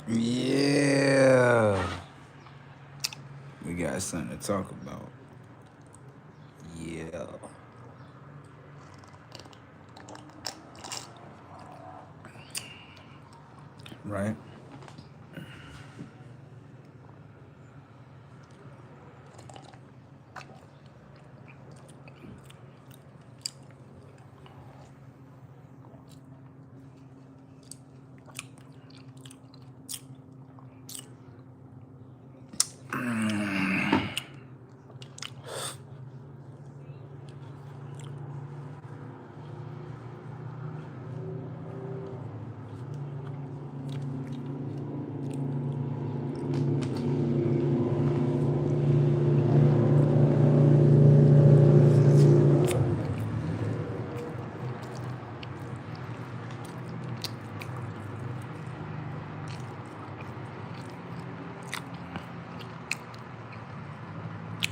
Yeah. We got something to talk about. Yeah. Right?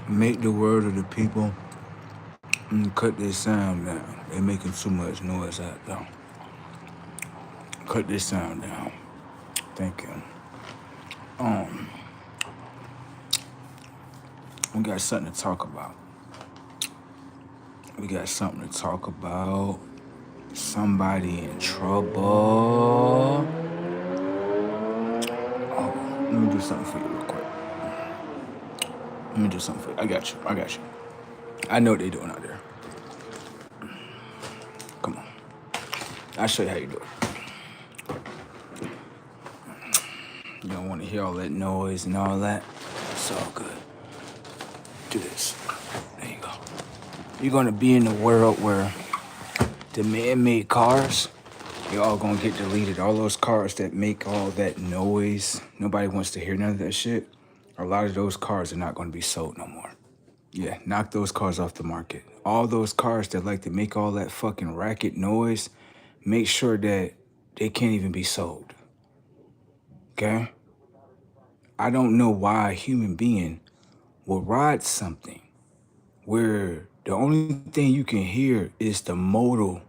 Make the word of the people and cut this sound down. They're making too much noise out there. Cut this sound down. Thank you. Um, we got something to talk about. We got something to talk about. Somebody in trouble. Oh, let me do something for you real quick. Let me do something for you. I got you. I got you. I know what they're doing out there. Come on. I'll show you how you do it. You don't want to hear all that noise and all that. It's all good. Do this. There you go. You're going to be in a world where the man-made cars, they're all going to get deleted. All those cars that make all that noise, nobody wants to hear none of that shit. A lot of those cars are not going to be sold no more. Yeah, knock those cars off the market. All those cars that like to make all that fucking racket noise, make sure that they can't even be sold. Okay? I don't know why a human being will ride something where the only thing you can hear is the motor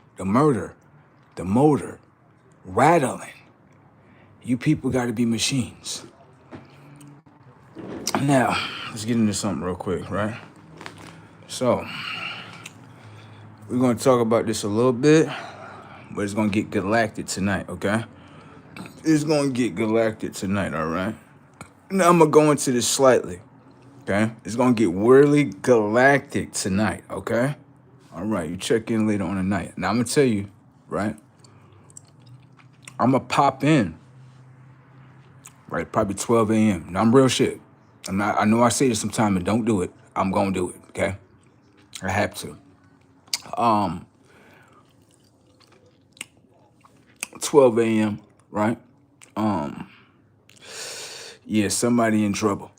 rattling. You people got to be machines. Now, let's get into something real quick, right? So, we're going to talk about this a little bit, but it's going to get galactic tonight, okay? It's going to get galactic tonight, all right? Now, I'm going to go into this slightly, okay? It's going to get weirdly galactic tonight, okay? All right, you check in later on tonight. Now, I'm going to tell you, right? I'm going to pop in, right? Probably 12 a.m. Now, I'm real shit. I know I say this sometimes and don't do it. I'm going to do it, okay? I have to. 12 a.m., right? Yeah, somebody in trouble.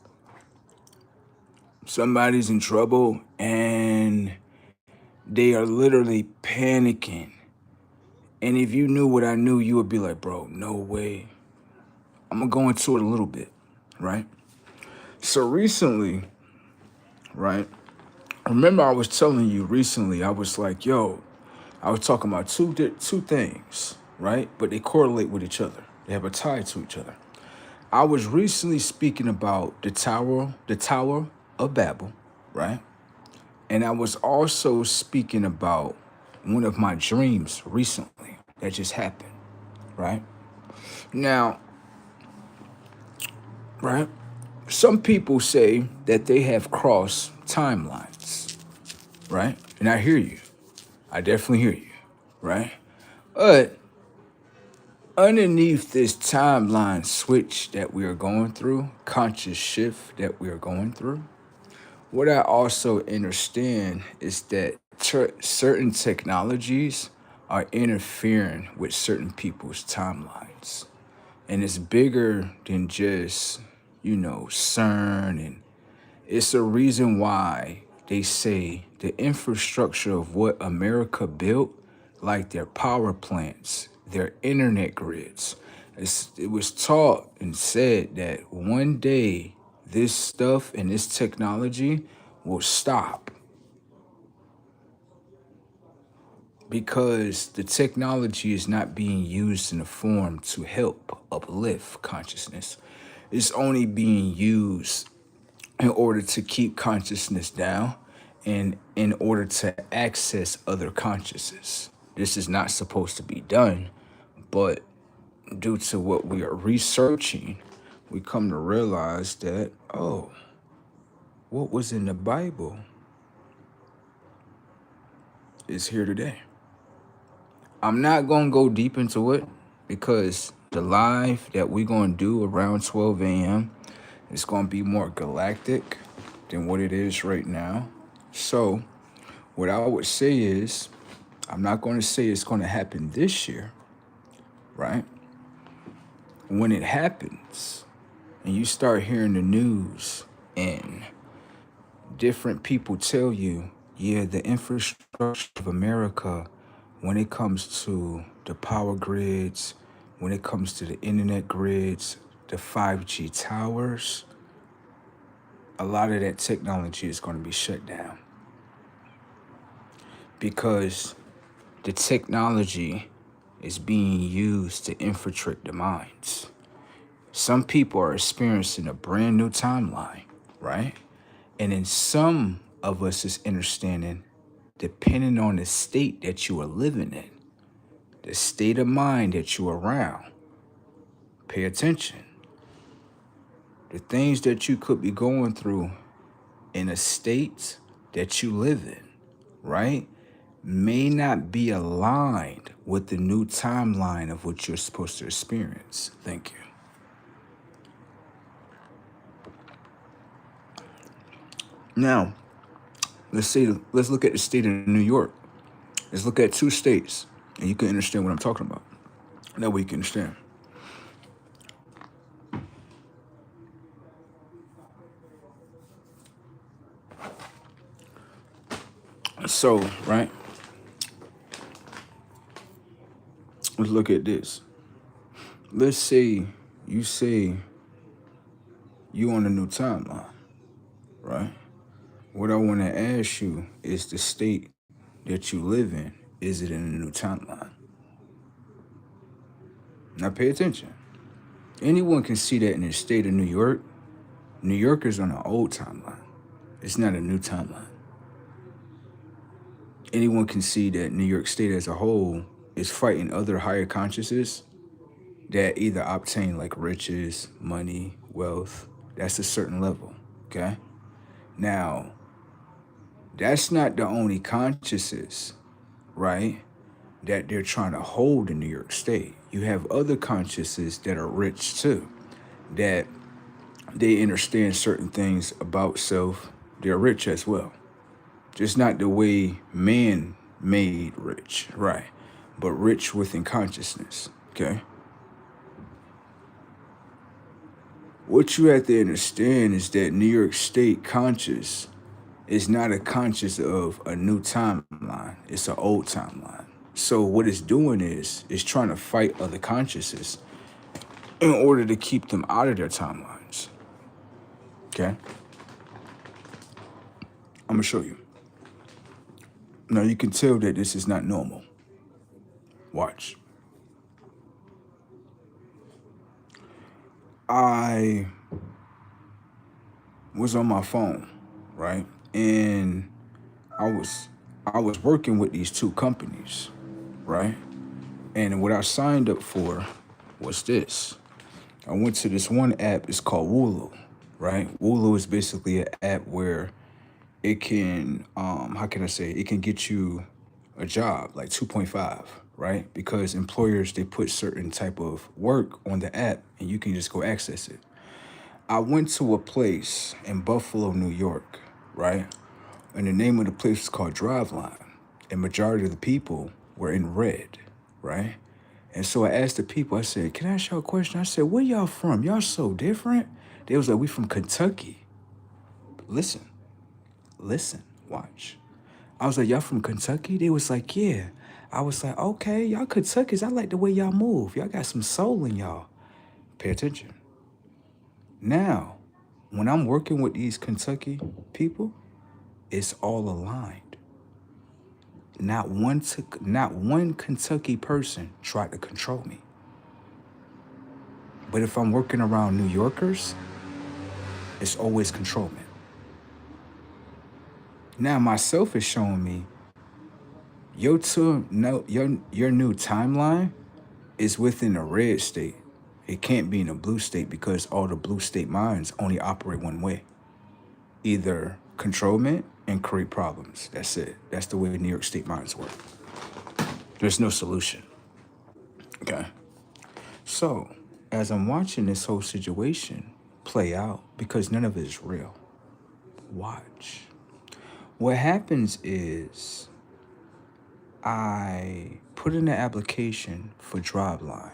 Somebody's in trouble and they are literally panicking. And if you knew what I knew, you would be like, bro, no way. I'm gonna go into it a little bit, right? So recently, right? Remember I was telling you recently, I was like, yo, I was talking about two things, right? But they correlate with each other. They have a tie to each other. I was recently speaking about the Tower of Babel, right? And I was also speaking about one of my dreams recently that just happened, right? Now, right? Some people say that they have crossed timelines, right? And I hear you. I definitely hear you, right? But underneath this timeline switch that we are going through, conscious shift that we are going through, what I also understand is that certain technologies are interfering with certain people's timelines. And it's bigger than just, CERN. And it's a reason why they say the infrastructure of what America built, like their power plants, their internet grids, it was taught and said that one day this stuff and this technology will stop. because the technology is not being used in a form to help uplift consciousness. It's only being used in order to keep consciousness down and in order to access other consciousnesses. This is not supposed to be done, but due to what we are researching, we come to realize that, oh, what was in the Bible is here today. I'm not going to go deep into it because the live that we're going to do around 12 a.m. is going to be more galactic than what it is right now. So what I would say is, I'm not going to say it's going to happen this year, right? When it happens and you start hearing the news and different people tell you, yeah, the infrastructure of America, when it comes to the power grids, when it comes to the internet grids, the 5G towers, a lot of that technology is going to be shut down because the technology is being used to infiltrate the minds. Some people are experiencing a brand new timeline, right? And then some of us is understanding, depending on the state that you are living in, the state of mind that you're around, pay attention. The things that you could be going through in a state that you live in, right, may not be aligned with the new timeline of what you're supposed to experience. Thank you. Now, let's look at the state of New York. Let's look at two states, and you can understand what I'm talking about. That way you can understand. So, right, let's look at this. Let's say you on a new timeline, right? What I want to ask you is the state that you live in, is it in a new timeline? Now pay attention. Anyone can see that in the state of New York. New Yorkers on an old timeline. It's not a new timeline. Anyone can see that New York State as a whole is fighting other higher consciousness that either obtain like riches, money, wealth. That's a certain level, okay? Now, that's not the only consciousness, right, that they're trying to hold in New York State. You have other consciousnesses that are rich too, that they understand certain things about self. They're rich as well. Just not the way man made rich, right? But rich within consciousness, okay? What you have to understand is that New York State conscious is not a conscious of a new timeline. It's an old timeline. So what it's doing is trying to fight other consciousnesses in order to keep them out of their timelines. Okay? I'm gonna show you. Now you can tell that this is not normal. Watch. I was on my phone, right? And I was working with these two companies, right? And what I signed up for was this. I went to this one app, it's called Wulu, right? Wulu is basically an app where it can, how can I say, it can get you a job, like 2.5, right? Because employers, they put certain type of work on the app and you can just go access it. I went to a place in Buffalo, New York, right? And the name of the place is called Driveline. And majority of the people were in red, right? And so I asked the people, I said, can I ask y'all a question? I said, where y'all from? Y'all so different. They was like, we from Kentucky. Listen, watch. I was like, y'all from Kentucky? They was like, yeah. I was like, okay, y'all Kentuckians, I like the way y'all move. Y'all got some soul in y'all. Pay attention. Now, when I'm working with these Kentucky people, it's all aligned. not one Kentucky person tried to control me. But if I'm working around New Yorkers, it's always controlment. Now myself is showing me your new timeline is within a red state. It can't be in a blue state because all the blue state minds only operate one way. Either controlment and create problems. That's it. That's the way New York State minds work. There's no solution. Okay. So, as I'm watching this whole situation play out, because none of it is real, watch. What happens is I put in an application for Driveline.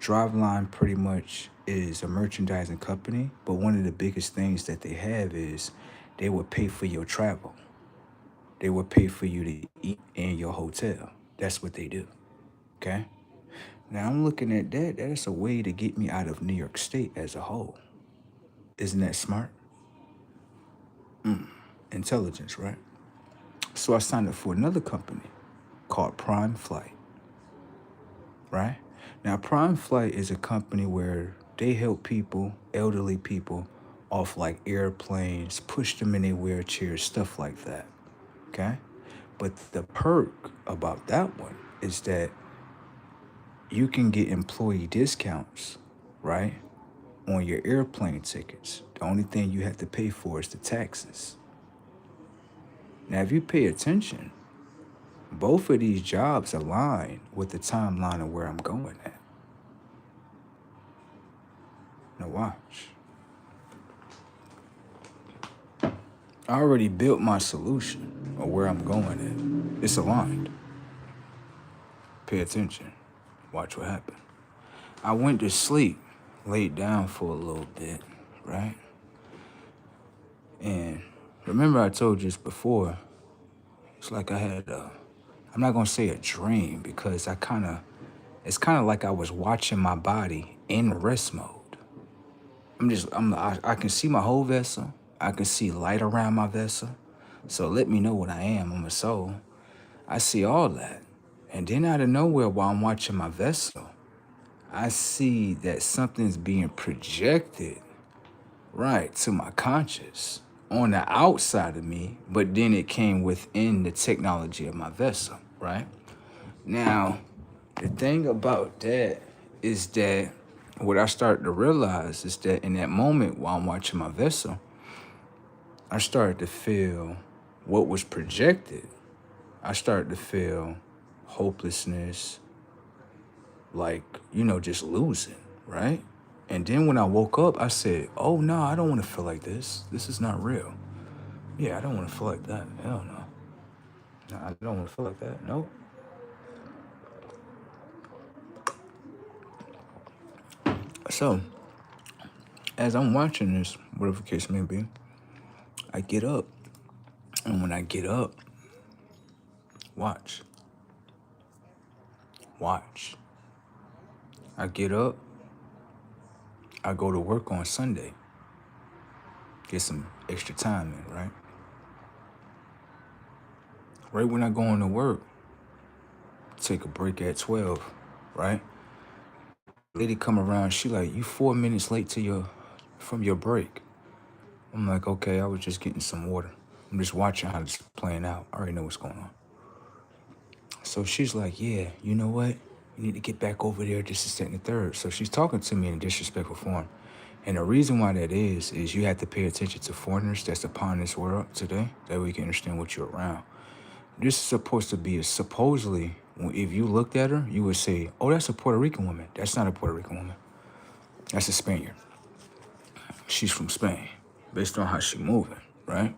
Driveline pretty much is a merchandising company, but one of the biggest things that they have is they would pay for your travel. They would pay for you to eat in your hotel. That's what they do. Okay? Now I'm looking at that. That is a way to get me out of New York State as a whole. Isn't that smart? Intelligence, right? So I signed up for another company called Prime Flight. Right? Now, Prime Flight is a company where they help people, elderly people, off like airplanes, push them in their wheelchairs, stuff like that. Okay? But the perk about that one is that you can get employee discounts, right, on your airplane tickets. The only thing you have to pay for is the taxes. Now, if you pay attention, both of these jobs align with the timeline of where I'm going at. Now watch. I already built my solution of where I'm going at. It's aligned. Pay attention. Watch what happened. I went to sleep, laid down for a little bit, right? And remember I told you this before, it's like I had I'm not gonna say a dream because it's kind of like I was watching my body in rest mode. I can see my whole vessel. I can see light around my vessel. So let me know what I am. I'm a soul. I see all that. And then out of nowhere, while I'm watching my vessel, I see that something's being projected right to my conscious on the outside of me, but then it came within the technology of my vessel, right? Now, the thing about that is that what I started to realize is that in that moment while I'm watching my vessel, I started to feel what was projected. I started to feel hopelessness, like, just losing, right? And then when I woke up, I said, oh, no, I don't want to feel like this. This is not real. Yeah, I don't want to feel like that. Hell no. No, I don't want to feel like that. Nope. So, as I'm watching this, whatever the case may be, I get up. And when I get up, watch. I get up. I go to work on Sunday. Get some extra time in, right? Right when I go into work, take a break at 12, right? Lady come around, she like, you 4 minutes late from your break. I'm like, okay, I was just getting some water. I'm just watching how it's playing out. I already know what's going on. So she's like, yeah, you know what? You need to get back over there, this, is, that, and the third. So she's talking to me in a disrespectful form. And the reason why that is you have to pay attention to foreigners that's upon this world today. That way you can understand what you're around. This is supposed to be supposedly, if you looked at her, you would say, oh, that's a Puerto Rican woman. That's not a Puerto Rican woman. That's a Spaniard. She's from Spain, based on how she moving, right?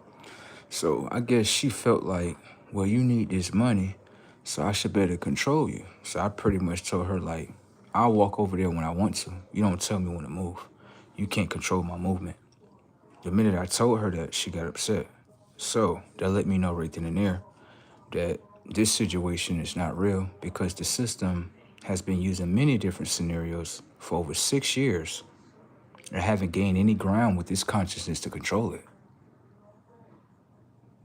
So I guess she felt like, well, you need this money, so I should better control you. So I pretty much told her, like, I'll walk over there when I want to. You don't tell me when to move. You can't control my movement. The minute I told her that, she got upset. So that let me know right then and there that this situation is not real because the system has been using many different scenarios for over 6 years and haven't gained any ground with this consciousness to control it.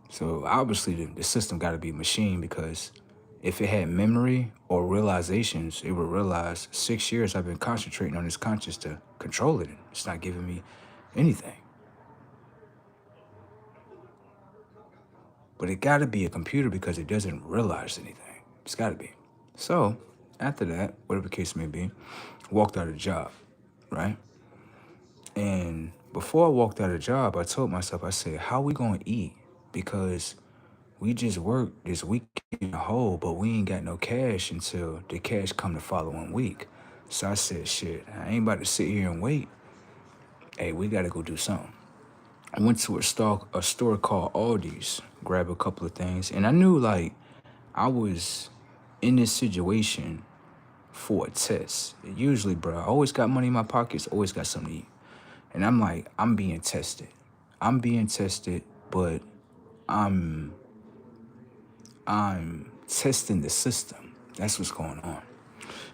So obviously the system got to be machine, because if it had memory or realizations, it would realize 6 years I've been concentrating on this conscious to control it. It's not giving me anything. But it got to be a computer because it doesn't realize anything. It's got to be. So after that, whatever the case may be, walked out of the job, right? And before I walked out of the job, I told myself, I said, how we going to eat? Because we just worked this week in a whole, but we ain't got no cash until the cash come the following week. So I said, shit, I ain't about to sit here and wait. Hey, we got to go do something. I went to a store called Aldi's, grab a couple of things, and I knew like I was in this situation for a test. Usually, bro, I always got money in my pockets, always got something to eat. And I'm like, I'm being tested. I'm being tested, but I'm testing the system. That's what's going on.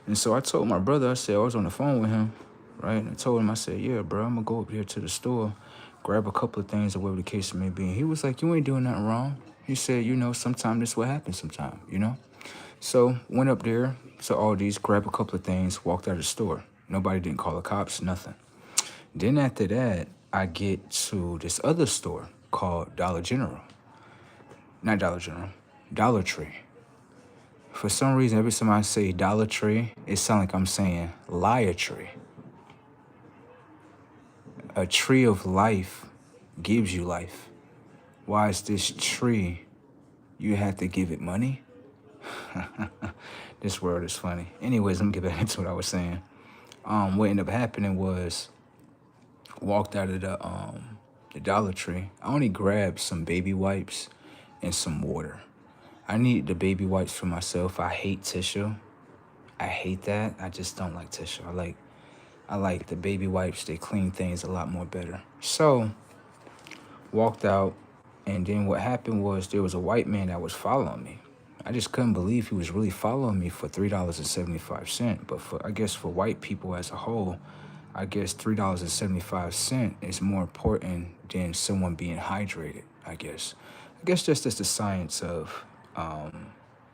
And so I told my brother, I said, I was on the phone with him, right? And I told him, I said, yeah, bro, I'm gonna go up here to the store, grab a couple of things or whatever the case may be. And he was like, you ain't doing nothing wrong. He said, you know, sometimes this will happen sometime, you know? So went up there to Aldi's, grabbed a couple of things, walked out of the store. Nobody didn't call the cops, nothing. Then after that, I get to this other store called Dollar General. Not Dollar General, Dollar Tree. For some reason, every time I say Dollar Tree, it sounds like I'm saying liar tree. A tree of life gives you life. Why is this tree, you have to give it money? This world is funny. Anyways, let me get back into what I was saying. What ended up happening was, walked out of the Dollar Tree. I only grabbed some baby wipes and some water. I need the baby wipes for myself. I hate tissue. I hate that. I just don't like tissue. I like the baby wipes. They clean things a lot more better. So walked out, and then what happened was there was a white man that was following me. I just couldn't believe he was really following me for $3.75. But I guess for white people as a whole, I guess $3.75 is more important than someone being hydrated, I guess. I guess that's just the science of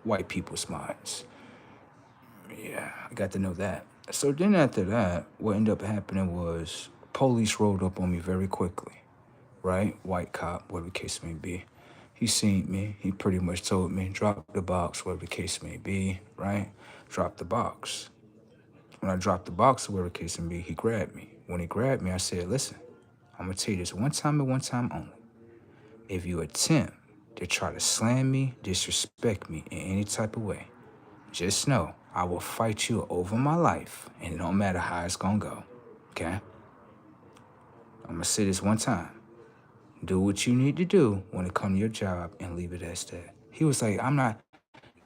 white people's minds. Yeah, I got to know that. So then after that, what ended up happening was police rolled up on me very quickly, right? White cop, whatever the case may be. He seen me. He pretty much told me, drop the box, whatever the case may be, right? Drop the box. When I dropped the box, whatever the case may be, he grabbed me. When he grabbed me, I said, listen, I'm going to tell you this one time and one time only. If you attempt to try to slam me, disrespect me in any type of way, just know I will fight you over my life, and it don't matter how it's going to go, okay? I'm going to say this one time. Do what you need to do when it comes to your job and leave it as that. He was like, I'm not,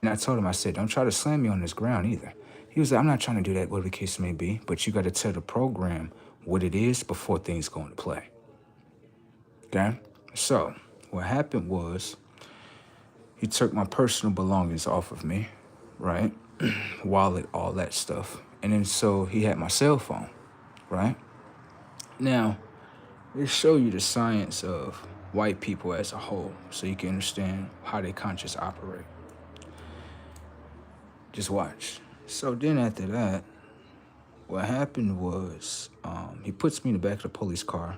and I told him, I said, don't try to slam me on this ground either. He was like, I'm not trying to do that, whatever the case may be, but you got to tell the program what it is before things go into play. Okay? So what happened was he took my personal belongings off of me, right? Wallet, all that stuff. And then so he had my cell phone, right? Now, they show you the science of white people as a whole so you can understand how they conscious operate. Just watch. So then after that, what happened was he puts me in the back of the police car,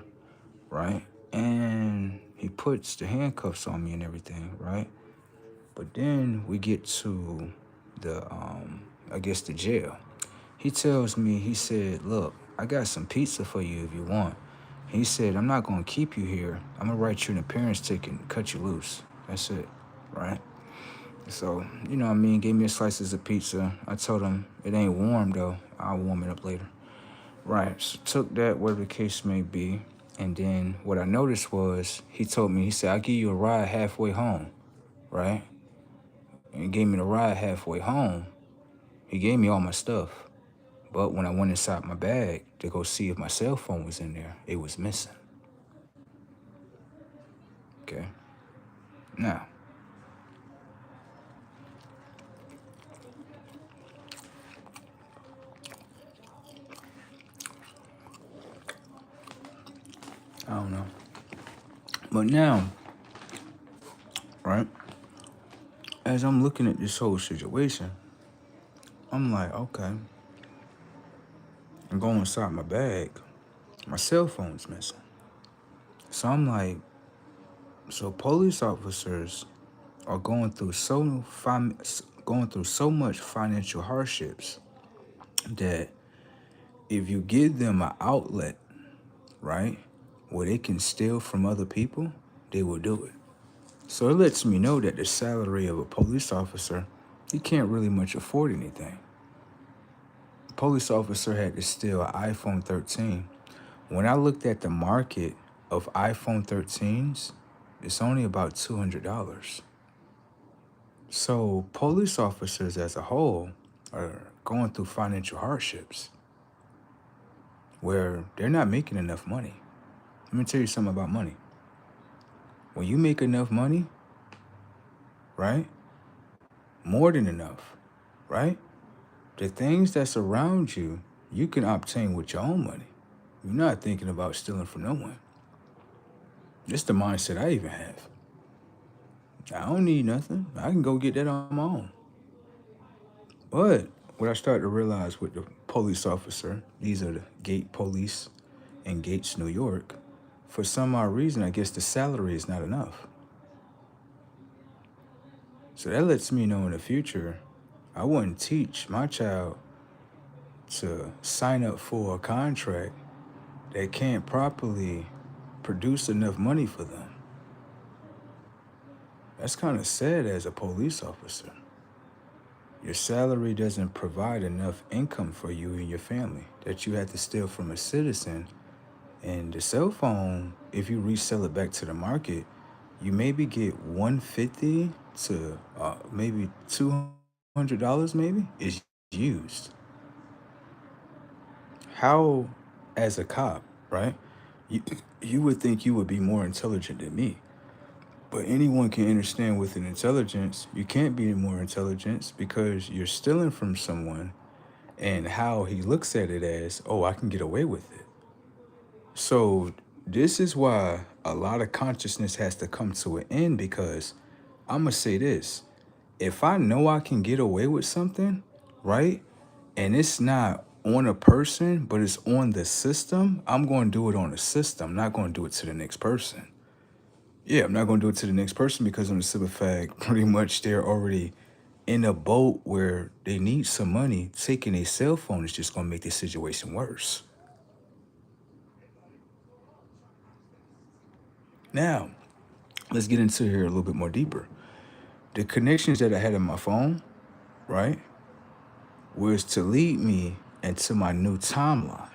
right? And he puts the handcuffs on me and everything, right? But then we get to the, I guess the jail. He tells me, he said, look, I got some pizza for you if you want. He said, I'm not going to keep you here. I'm going to write you an appearance ticket and cut you loose. That's it, right? So, you know what I mean? Gave me a slices of pizza. I told him, it ain't warm, though. I'll warm it up later. Right, so took that, whatever the case may be. And then what I noticed was, he told me, he said, I'll give you a ride halfway home, right? And he gave me the ride halfway home. He gave me all my stuff. But when I went inside my bag to go see if my cell phone was in there, it was missing. Okay? Now, I don't know. But now, right? As I'm looking at this whole situation, I'm like, okay, I'm going inside my bag. My cell phone's missing. So I'm like, so police officers are going through so much financial hardships that if you give them an outlet, right, where they can steal from other people, they will do it. So it lets me know that the salary of a police officer, he can't really much afford anything. A police officer had to steal an iPhone 13. When I looked at the market of iPhone 13s, it's only about $200. So police officers as a whole are going through financial hardships where they're not making enough money. Let me tell you something about money. When you make enough money, right? More than enough, right? The things that's around you, you can obtain with your own money. You're not thinking about stealing from no one. That's the mindset I even have. I don't need nothing. I can go get that on my own. But what I started to realize with the police officer, these are the Gate Police in Gates, New York. For some odd reason, I guess the salary is not enough. So that lets me know in the future, I wouldn't teach my child to sign up for a contract that can't properly produce enough money for them. That's kind of sad as a police officer. Your salary doesn't provide enough income for you and your family that you had to steal from a citizen. And the cell phone, if you resell it back to the market, you maybe get 150 to maybe $200 maybe is used. How, as a cop, right? You, you would think you would be more intelligent than me. But anyone can understand with an intelligence, you can't be more intelligence because you're stealing from someone and how he looks at it as, oh, I can get away with it. So this is why a lot of consciousness has to come to an end because I'm going to say this. If I know I can get away with something, right, and it's not on a person, but it's on the system, I'm going to do it on the system, I'm not going to do it to the next person. Yeah, I'm not going to do it to the next person because on the simple fact, pretty much they're already in a boat where they need some money. Taking a cell phone is just going to make the situation worse. Now, let's get into here a little bit more deeper. The connections that I had on my phone, right, was to lead me into my new timeline,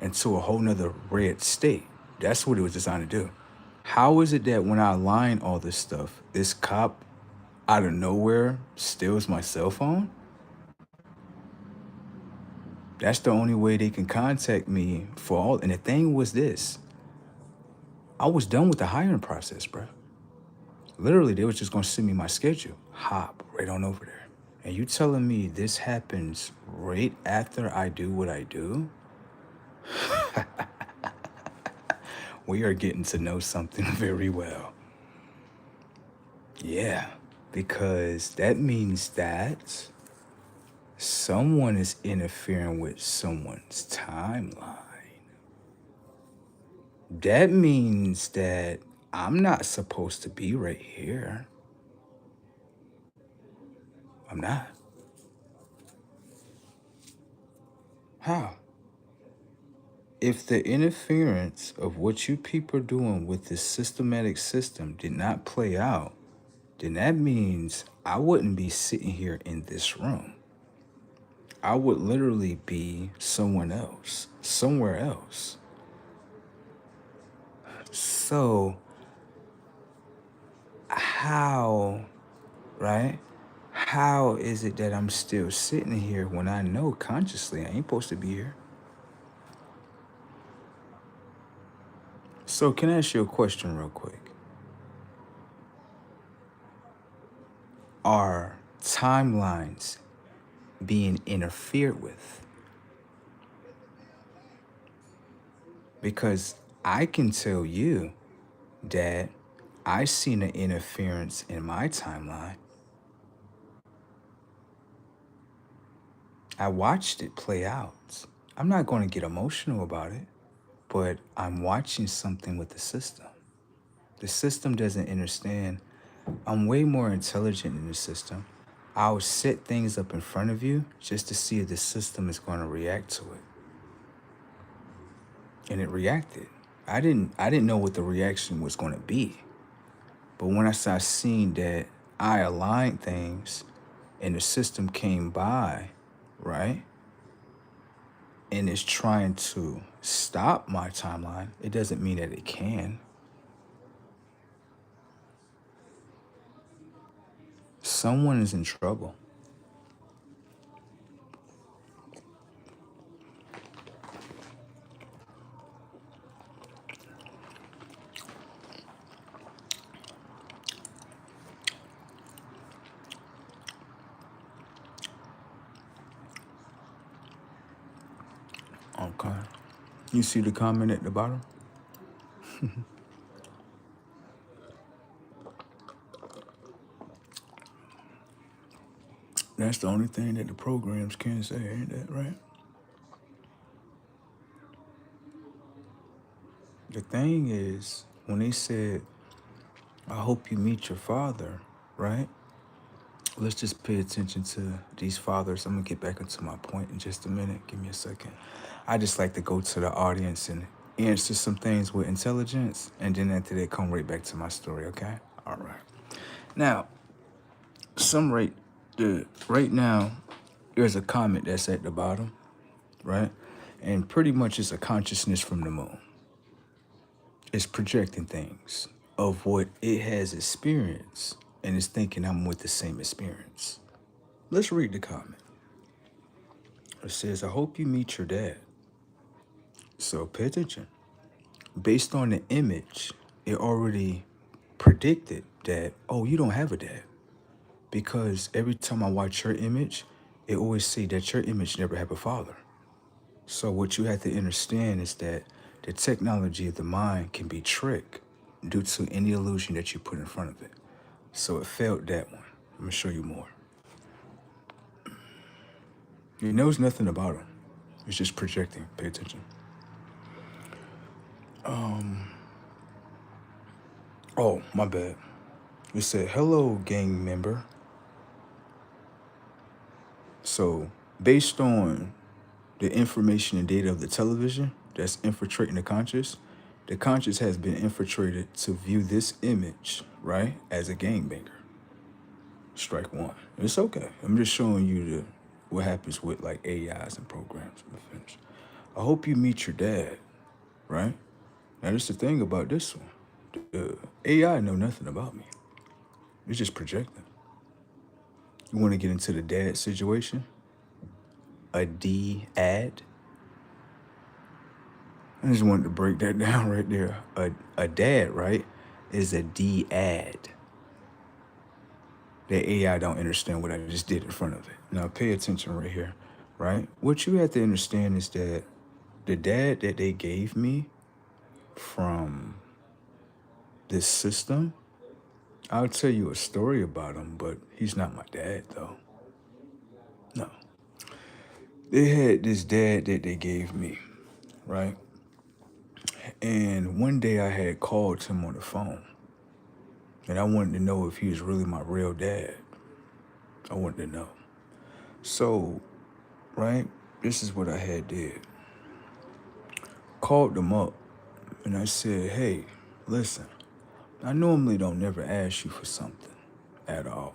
into a whole nother red state. That's what it was designed to do. How is it that when I align all this stuff, this cop out of nowhere steals my cell phone? That's the only way they can contact me for all. And the thing was this, I was done with the hiring process, bro. Literally, they was just gonna send me my schedule. Hop right on over there. And you telling me this happens right after I do what I do? We are getting to know something very well. Yeah, because that means that someone is interfering with someone's timeline. That means that I'm not supposed to be right here. I'm not. How? If the interference of what you people are doing with this systematic system did not play out, then that means I wouldn't be sitting here in this room. I would literally be someone else, somewhere else. So, how, right? How is it that I'm still sitting here when I know consciously I ain't supposed to be here? So, can I ask you a question real quick? Are timelines being interfered with? Because I can tell you that I seen an interference in my timeline. I watched it play out. I'm not going to get emotional about it, but I'm watching something with the system. The system doesn't understand. I'm way more intelligent than the system. I'll set things up in front of you just to see if the system is going to react to it. And it reacted. I didn't know what the reaction was going to be. But when I started seeing that I aligned things and the system came by, right? And it's trying to stop my timeline, it doesn't mean that it can. Someone is in trouble. Okay. You see the comment at the bottom? That's the only thing that the programs can say, ain't that right? The thing is, when they said, I hope you meet your father, right? Let's just pay attention to these fathers. I'm going to get back into my point in just a minute. Give me a second. I just like to go to the audience and answer some things with intelligence, and then after that, come right back to my story, okay? All right. Now, right now, there's a comment that's at the bottom, right? And pretty much it's a consciousness from the moon. It's projecting things of what it has experienced, and it's thinking I'm with the same experience. Let's read the comment. It says, I hope you meet your dad. So pay attention. Based on the image, it already predicted that, oh, you don't have a dad. Because every time I watch your image, it always say that your image never had a father. So what you have to understand is that the technology of the mind can be tricked due to any illusion that you put in front of it. So it failed that one. I'm gonna show you more. It knows nothing about him. It's just projecting. Pay attention. Oh, my bad. It said, hello, gang member. So based on the information and data of the television that's infiltrating the conscious has been infiltrated to view this image, right, as a gangbanger. Strike one. It's okay. I'm just showing you what happens with like AIs and programs. I'm finished. I hope you meet your dad, right? Now, that's the thing about this one. The AI know nothing about me. It's just projecting. You want to get into the dad situation? A D-ad? I just wanted to break that down right there. A dad, right, is a D-ad. The AI don't understand what I just did in front of it. Now pay attention right here, right? What you have to understand is that the dad that they gave me from this system, I'll tell you a story about him, but he's not my dad though. No. They had this dad that they gave me, right? And one day I had called him on the phone. And I wanted to know if he was really my real dad. I wanted to know. So, right, this is what I had did. Called them up and I said, hey, listen, I normally don't never ask you for something at all.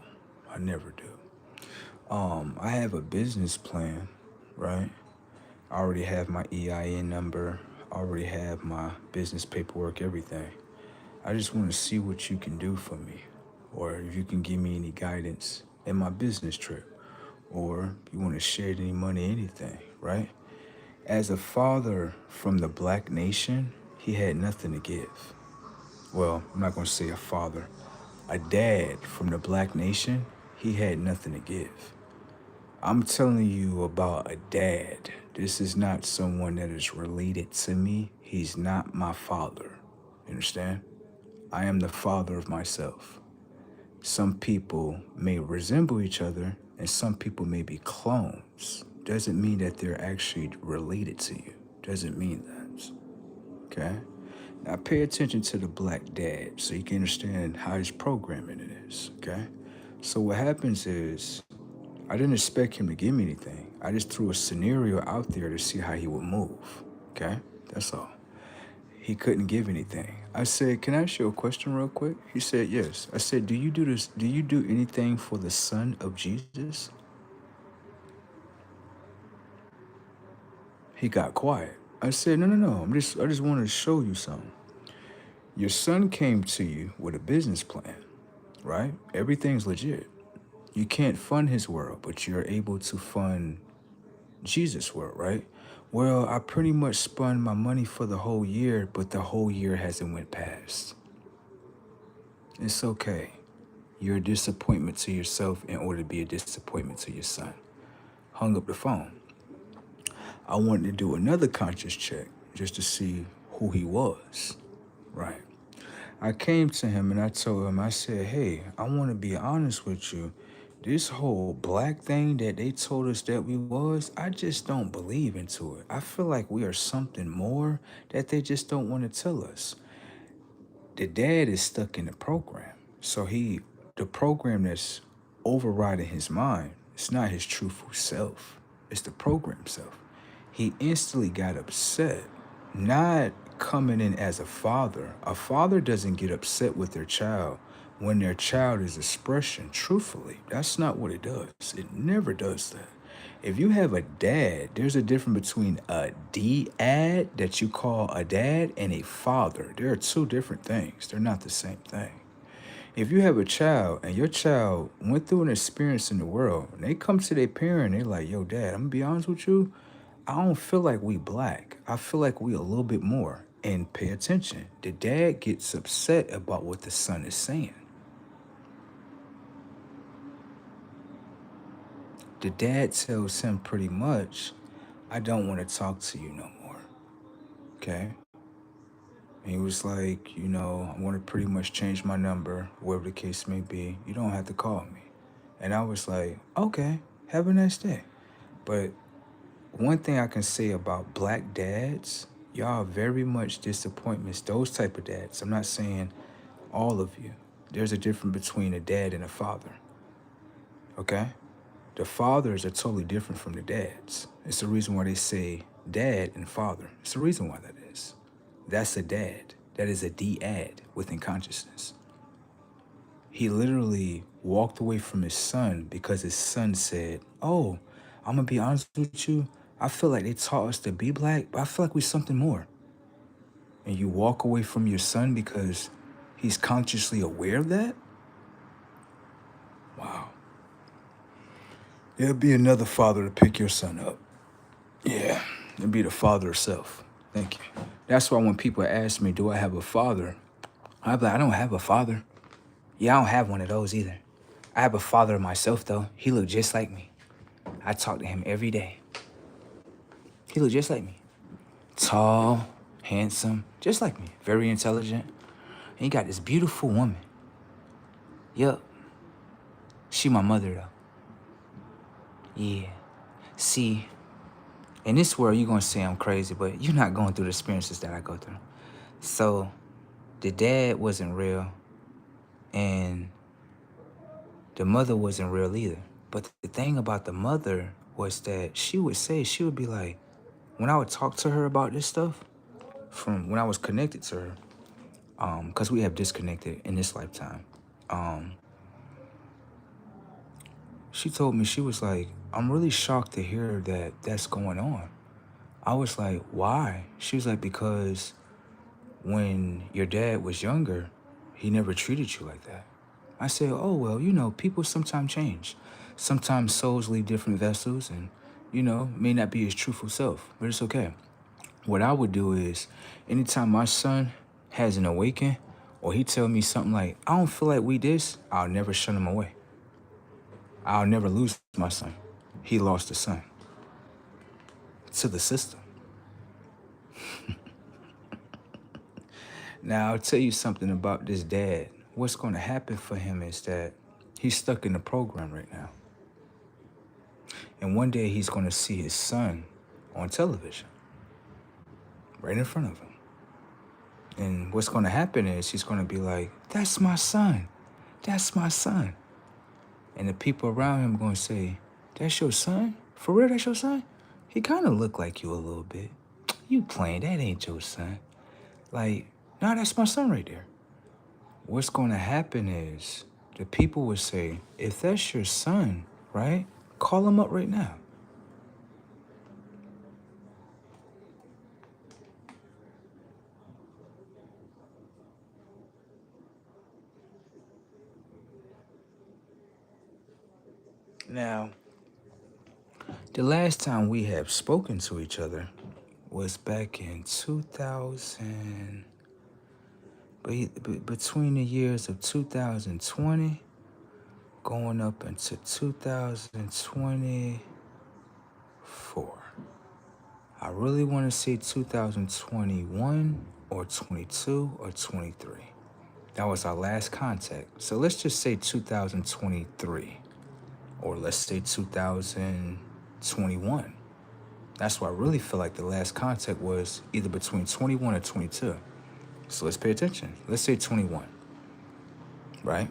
I never do. I have a business plan, right? I already have my EIN number. I already have my business paperwork, everything. I just want to see what you can do for me, or if you can give me any guidance in my business trip, or you want to share any money, anything, right? As a father from the Black nation, he had nothing to give. Well, I'm not going to say a father. A dad from the Black nation, he had nothing to give. I'm telling you about a dad. This is not someone that is related to me. He's not my father. You understand? I am the father of myself. Some people may resemble each other and some people may be clones. Doesn't mean that they're actually related to you. Doesn't mean that. Okay? Now pay attention to the black dad so you can understand how his programming it is. Okay? So what happens is I didn't expect him to give me anything. I just threw a scenario out there to see how he would move. Okay? That's all. He couldn't give anything. I said, "Can I ask you a question real quick?" He said, "Yes." I said, "Do you do this? Do you do anything for the son of Jesus?" He got quiet. I said, "No, no, no. I just wanted to show you something. Your son came to you with a business plan, right? Everything's legit. You can't fund his world, but you're able to fund Jesus world, right? Well, I pretty much spun my money for the whole year, but the whole year hasn't went past. It's okay. You're a disappointment to yourself in order to be a disappointment to your son." Hung up the phone. I wanted to do another conscious check just to see who he was, right? I came to him and I told him, I said, "Hey, I want to be honest with you. This whole black thing that they told us that we was, I just don't believe into it. I feel like we are something more that they just don't want to tell us." The dad is stuck in the program. So the program that's overriding his mind, it's not his truthful self, it's the program self. He instantly got upset, not coming in as a father. A father doesn't get upset with their child when their child is expressing truthfully. That's not what it does. It never does that. If you have a dad, there's a difference between a dad that you call a dad and a father. There are two different things. They're not the same thing. If you have a child and your child went through an experience in the world and they come to their parent, they're like, "Yo, dad, I'm gonna be honest with you. I don't feel like we black. I feel like we a little bit more." And pay attention. The dad gets upset about what the son is saying. The dad tells him pretty much, "I don't want to talk to you no more." Okay? And he was like, "I want to pretty much change my number, whatever the case may be. You don't have to call me." And I was like, "Okay, have a nice day." But one thing I can say about black dads, y'all are very much disappointments. Those type of dads. I'm not saying all of you. There's a difference between a dad and a father. Okay? The fathers are totally different from the dads. It's the reason why they say dad and father. It's the reason why that is. That's a dad. That is a D-ad within consciousness. He literally walked away from his son because his son said, "Oh, I'm going to be honest with you. I feel like they taught us to be black, but I feel like we're something more." And you walk away from your son because he's consciously aware of that? Wow. There'll be another father to pick your son up. Yeah, it'll be the father herself. Thank you. That's why when people ask me, "Do I have a father?" I'm like, "I don't have a father." Yeah, I don't have one of those either. I have a father of myself, though. He looked just like me. I talk to him every day. He looked just like me. Tall, handsome, just like me. Very intelligent. And he got this beautiful woman. Yup. She my mother, though. Yeah. See, in this world, you're going to say I'm crazy, but you're not going through the experiences that I go through. So, the dad wasn't real, and the mother wasn't real either. But the thing about the mother was that she would be like, when I would talk to her about this stuff, from when I was connected to her, because we have disconnected in this lifetime, she told me, she was like, "I'm really shocked to hear that that's going on." I was like, "Why?" She was like, "Because when your dad was younger, he never treated you like that." I said, "Oh, well, people sometimes change. Sometimes souls leave different vessels and, may not be his truthful self, but it's okay." What I would do is, anytime my son has an awaken or he tell me something like, "I don't feel like we this," I'll never shun him away. I'll never lose my son. He lost a son to the system. Now, I'll tell you something about this dad. What's going to happen for him is that he's stuck in the program right now. And one day he's going to see his son on television, right in front of him. And what's going to happen is he's going to be like, that's my son. That's my son. And the people around him are going to say, that's your son? For real, that's your son? He kind of look like you a little bit. You playing, that ain't your son. Like, no, that's my son right there. What's going to happen is the people would say, if that's your son, right, call him up right now. Now, the last time we have spoken to each other was back in 2000, between the years of 2020 going up into 2024. I really want to say 2021 or 22 or 23. That was our last contact. So let's just say 2023, or let's say 2021. That's why I really feel like the last contact was either between 21 or 22. So let's pay attention. Let's say 21, right?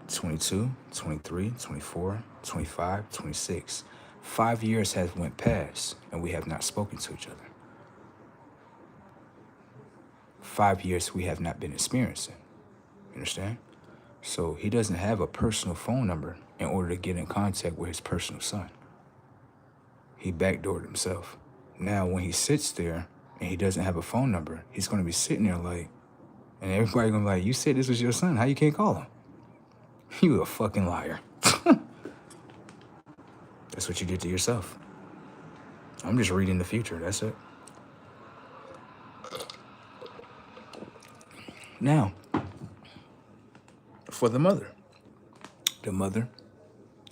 22, 23, 24, 25, 26. 5 years have went past and we have not spoken to each other. 5 years we have not been experiencing. You understand? So he doesn't have a personal phone number in order to get in contact with his personal son. He backdoored himself. Now when he sits there and he doesn't have a phone number, he's going to be sitting there like, and everybody going to be like, you said this was your son. How you can't call him? You a fucking liar. That's what you did to yourself. I'm just reading the future. That's it. Now, for the mother. The mother,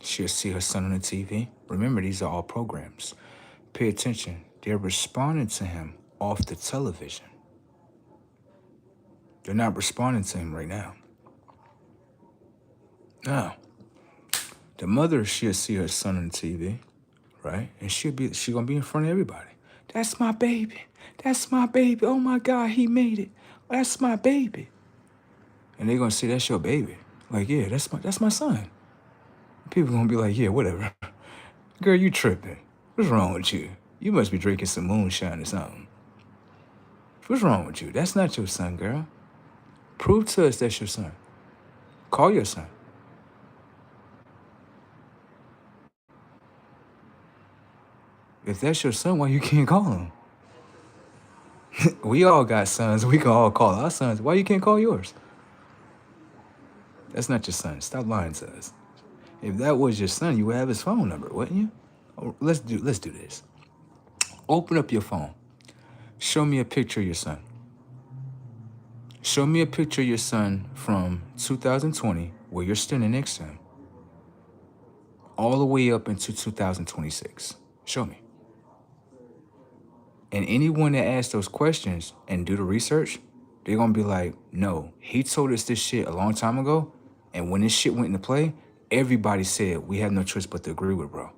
she'll see her son on the TV. Remember, these are all programs. Pay attention. They're responding to him off the television. They're not responding to him right now. Now, the mother, she'll see her son on the TV, right? And she gonna be in front of everybody. That's my baby. That's my baby. Oh my God, he made it. That's my baby. And they're gonna say, that's your baby. Like, yeah, that's my son. People gonna be like, yeah, whatever. Girl, you tripping. What's wrong with you? You must be drinking some moonshine or something. What's wrong with you? That's not your son, girl. Prove to us that's your son. Call your son. If that's your son, why you can't call him? We all got sons. We can all call our sons. Why you can't call yours? That's not your son. Stop lying to us. If that was your son, you would have his phone number, wouldn't you? Oh, let's do this. Open up your phone. Show me a picture of your son. Show me a picture of your son from 2020 where you're standing next to him, all the way up into 2026. Show me. And anyone that asks those questions and do the research, they're gonna be like, no, he told us this shit a long time ago, and when this shit went into play, everybody said we have no choice but to agree with bro.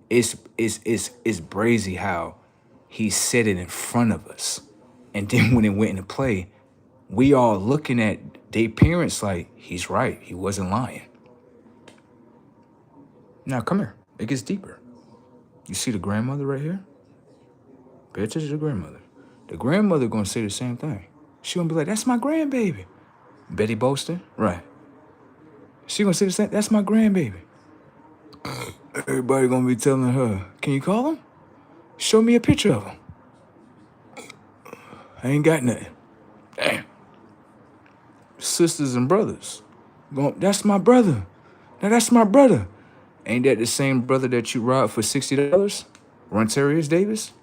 It's brazy how he said it in front of us. And then when it went into play, we all looking at their parents like, he's right, he wasn't lying. Now come here, it gets deeper. You see the grandmother right here? Pay attention to the grandmother. The grandmother gonna say the same thing. She gonna be like, that's my grandbaby. Betty Bolston, right. She gonna say the same, that's my grandbaby. Everybody gonna be telling her, can you call him? Show me a picture of him. I ain't got nothing. Damn. Sisters and brothers. That's my brother. Now that's my brother. Ain't that the same brother that you robbed for $60? Ronterius Davis?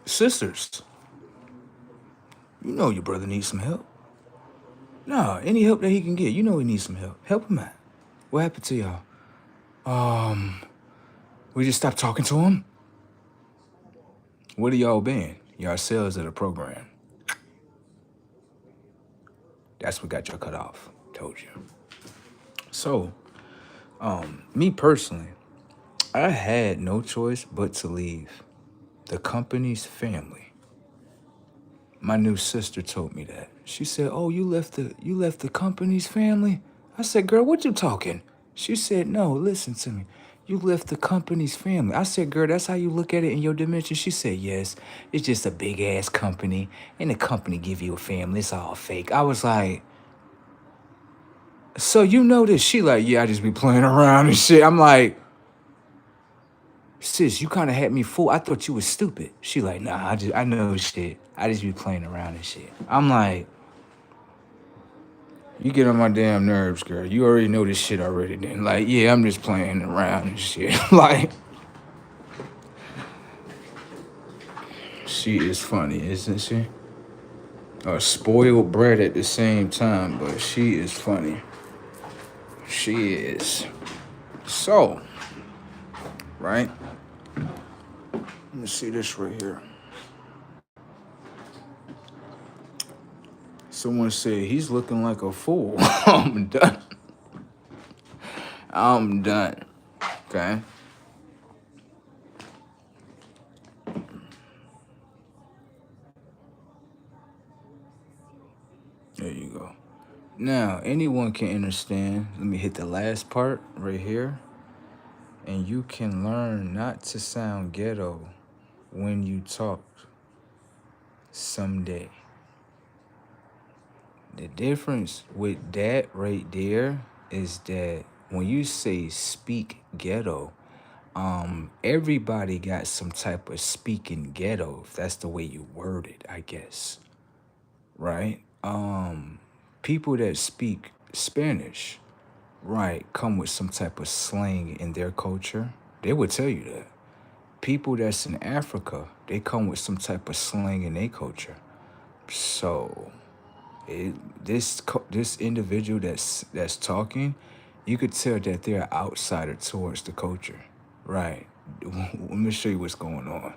Sisters, you know your brother needs some help. No, any help that he can get, you know he needs some help. Help him out. What happened to y'all? We just stopped talking to him. What have y'all been? Y'all sales of the program. That's what got y'all cut off. Told you. So, me personally, I had no choice but to leave the company's family. My new sister told me that. She said, "Oh, you left the company's family?" I said, "Girl, what you talking?" She said, "No, listen to me. You left the company's family." I said, "Girl, that's how you look at it in your dimension?" She said, "Yes. It's just a big ass company, and the company give you a family. It's all fake." I was like, "So you know this?" She like, "Yeah, I just be playing around and shit." I'm like, "Sis, you kind of had me fooled. I thought you was stupid." She like, "Nah, I know shit. I just be playing around and shit." I'm like, "You get on my damn nerves, girl. You already know this shit already then." Like, "Yeah, I'm just playing around and shit." Like, she is funny, isn't she? A spoiled brat at the same time, but she is funny. She is. So, right? Let me see this right here. Someone said he's looking like a fool. I'm done. I'm done. Okay. There you go. Now, anyone can understand. Let me hit the last part right here. And you can learn not to sound ghetto when you talk someday. The difference with that right there is that when you say speak ghetto, everybody got some type of speaking ghetto, if that's the way you word it, I guess. Right? People that speak Spanish, right, come with some type of slang in their culture. They would tell you that. People that's in Africa, they come with some type of slang in their culture. So, this individual that's talking, you could tell that they're an outsider towards the culture, right? Let me show you what's going on.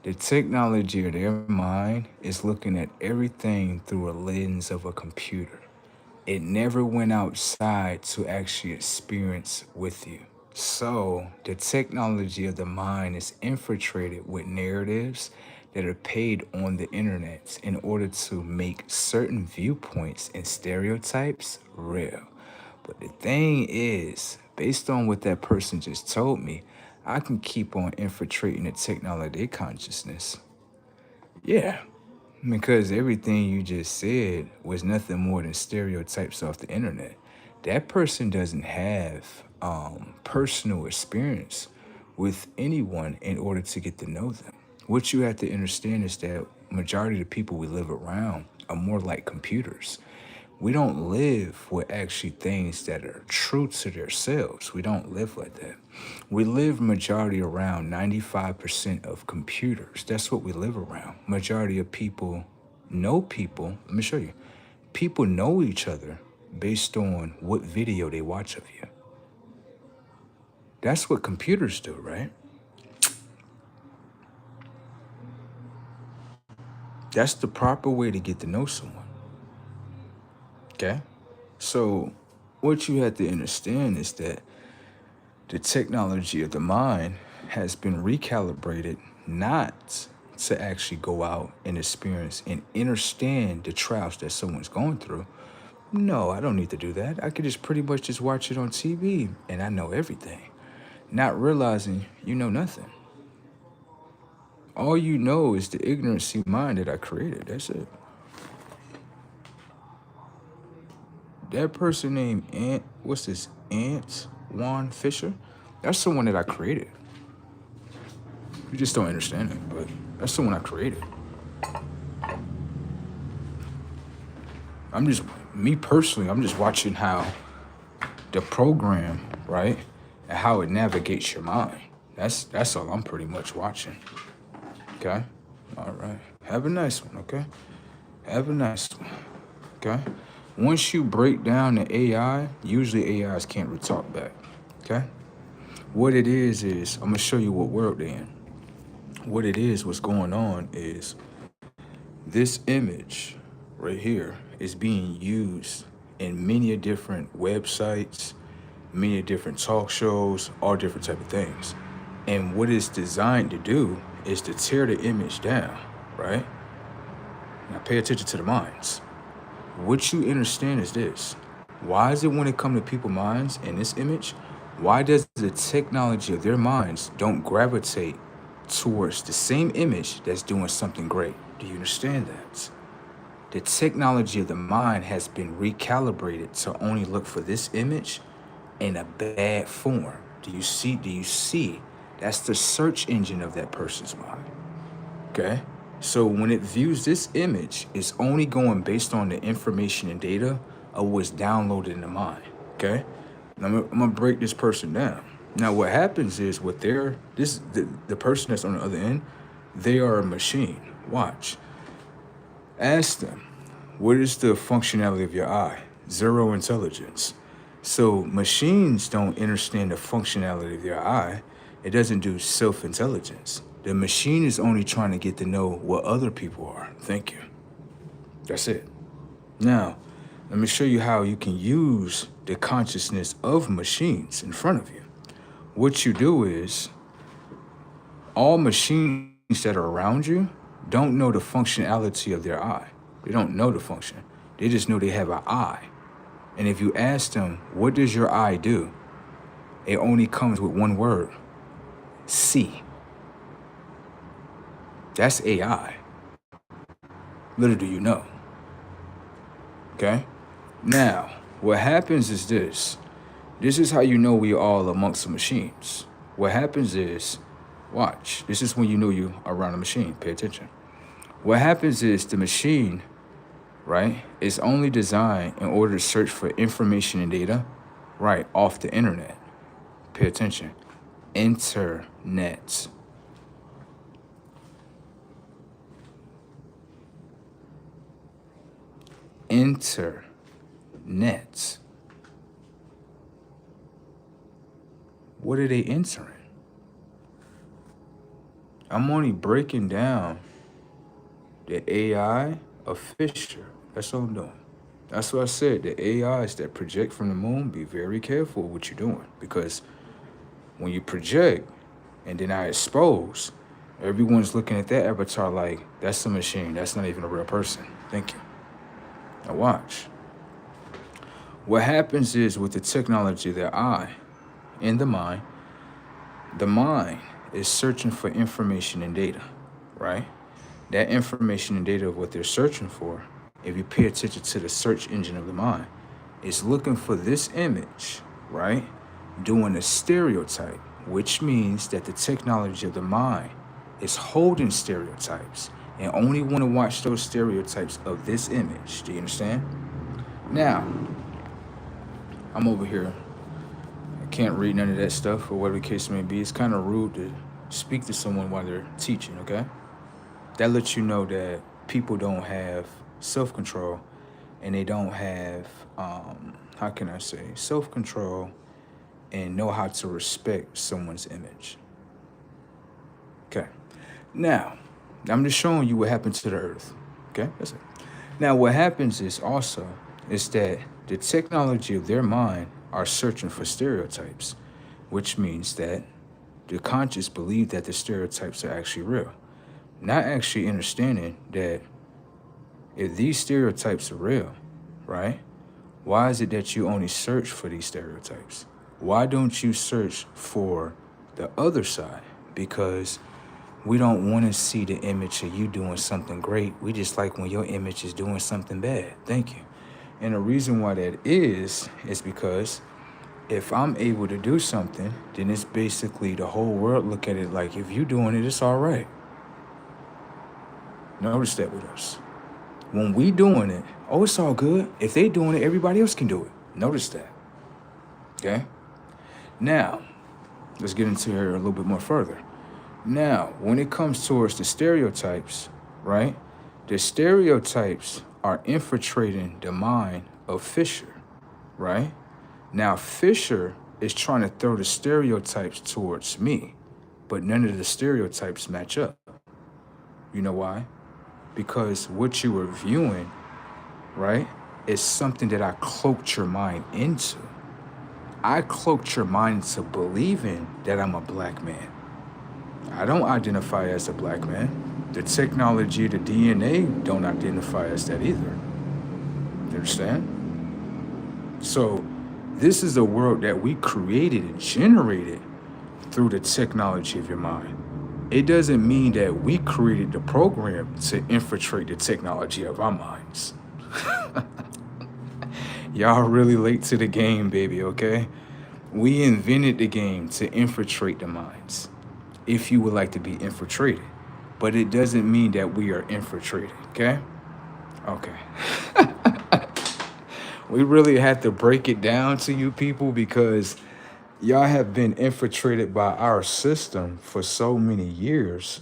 The technology of their mind is looking at everything through a lens of a computer. It never went outside to actually experience with you. So the technology of the mind is infiltrated with narratives that are paid on the internet in order to make certain viewpoints and stereotypes real. But the thing is, based on what that person just told me, I can keep on infiltrating the technology consciousness. Yeah, because everything you just said was nothing more than stereotypes off the internet. That person doesn't have personal experience with anyone in order to get to know them. What you have to understand is that majority of the people we live around are more like computers. We don't live with actually things that are true to themselves. We don't live like that. We live majority around 95% of computers. That's what we live around. Majority of people know people. Let me show you. People know each other based on what video they watch of you. That's what computers do, right? That's the proper way to get to know someone. Okay? So, what you have to understand is that the technology of the mind has been recalibrated not to actually go out and experience and understand the trials that someone's going through. No, I don't need to do that. I could just pretty much just watch it on TV and I know everything, not realizing you know nothing. All you know is the ignorancy mind that I created. That's it. That person named Ant, what's this? Ant Juan Fisher? That's someone that I created. You just don't understand it, but that's the one I created. I'm just, me personally, I'm just watching how the program, right, and how it navigates your mind. That's all I'm pretty much watching. Okay? All right. Have a nice one, okay? Have a nice one, okay? Once you break down the AI, usually AIs can't talk back. Okay? What it is I'm gonna show you what world they're in. What it is, what's going on is this image right here is being used in many different websites, many different talk shows, all different type of things. And what it's designed to do is to tear the image down, right? Now pay attention to the minds. What you understand is this. Why is it when it comes to people's minds in this image, why does the technology of their minds don't gravitate towards the same image that's doing something great? Do you understand that? The technology of the mind has been recalibrated to only look for this image in a bad form. Do you see? That's the search engine of that person's mind. Okay? So when it views this image, it's only going based on the information and data of what's downloaded in the mind. Okay? Now, I'm gonna break this person down. Now what happens is with the person that's on the other end, they are a machine. Watch. Ask them, what is the functionality of your eye? Zero intelligence. So machines don't understand the functionality of your eye. It doesn't do self-intelligence. The machine is only trying to get to know what other people are. Thank you. That's it. Now, let me show you how you can use the consciousness of machines in front of you. What you do is, all machines that are around you don't know the functionality of their eye. They don't know the function. They just know they have an eye. And if you ask them, what does your eye do? It only comes with one word: see. That's AI. Little do you know. Okay? Now, what happens is this. This is how you know we all amongst the machines. What happens is, watch. This is when you know you are around a machine. Pay attention. What happens is the machine, right, is only designed in order to search for information and data, right, off the internet. Pay attention. Internet. Internet. What are they entering? I'm only breaking down the AI of Fisher. That's all I'm doing. That's what I said. The AIs that project from the moon, be very careful what you're doing. Because when you project and then I expose, everyone's looking at that avatar like, that's a machine. That's not even a real person. Thank you. Now watch. What happens is with the technology of the eye and the mind is searching for information and data, right? That information and data of what they're searching for, if you pay attention to the search engine of the mind, is looking for this image, right? Doing a stereotype, which means that the technology of the mind is holding stereotypes and only want to watch those stereotypes of this image. Do you understand? Now, I'm over here. I can't read none of that stuff or whatever the case may be. It's kind of rude to speak to someone while they're teaching, okay? That lets you know that people don't have self-control and they don't have, self-control and know how to respect someone's image. Okay. Now, I'm just showing you what happened to the earth. Okay, that's it. Now, what happens is that the technology of their mind are searching for stereotypes, which means that the conscious believe that the stereotypes are actually real. Not actually understanding that if these stereotypes are real, right, why is it that you only search for these stereotypes? Why don't you search for the other side? Because we don't want to see the image of you doing something great. We just like when your image is doing something bad. Thank you. And the reason why that is because if I'm able to do something, then it's basically the whole world look at it like, if you're doing it, it's all right. Notice that with us. When we doing it, oh, it's all good. If they doing it, everybody else can do it. Notice that. Okay? Now, let's get into here a little bit more further. Now, when it comes towards the stereotypes, right? The stereotypes are infiltrating the mind of Fisher, right? Now, Fisher is trying to throw the stereotypes towards me, but none of the stereotypes match up. You know why? Because what you were viewing, right, is something that I cloaked your mind into. I cloaked your mind into believing that I'm a black man. I don't identify as a black man. The technology, the DNA don't identify as that either. You understand? So this is a world that we created and generated through the technology of your mind. It doesn't mean that we created the program to infiltrate the technology of our minds. Y'all really late to the game, baby, okay? We invented the game to infiltrate the minds, if you would like to be infiltrated. But it doesn't mean that we are infiltrated, okay? Okay. We really had to break it down to you people because y'all have been infiltrated by our system for so many years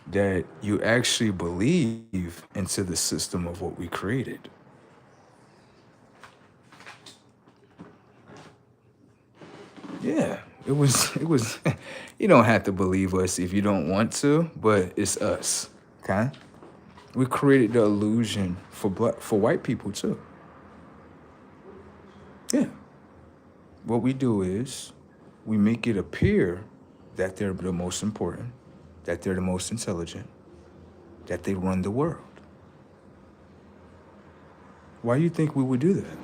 that you actually believe into the system of what we created. Yeah, it was you don't have to believe us if you don't want to, but it's us, okay? We created the illusion for white people too. Yeah. What we do is we make it appear that they're the most important, that they're the most intelligent, that they run the world. Why do you think we would do that?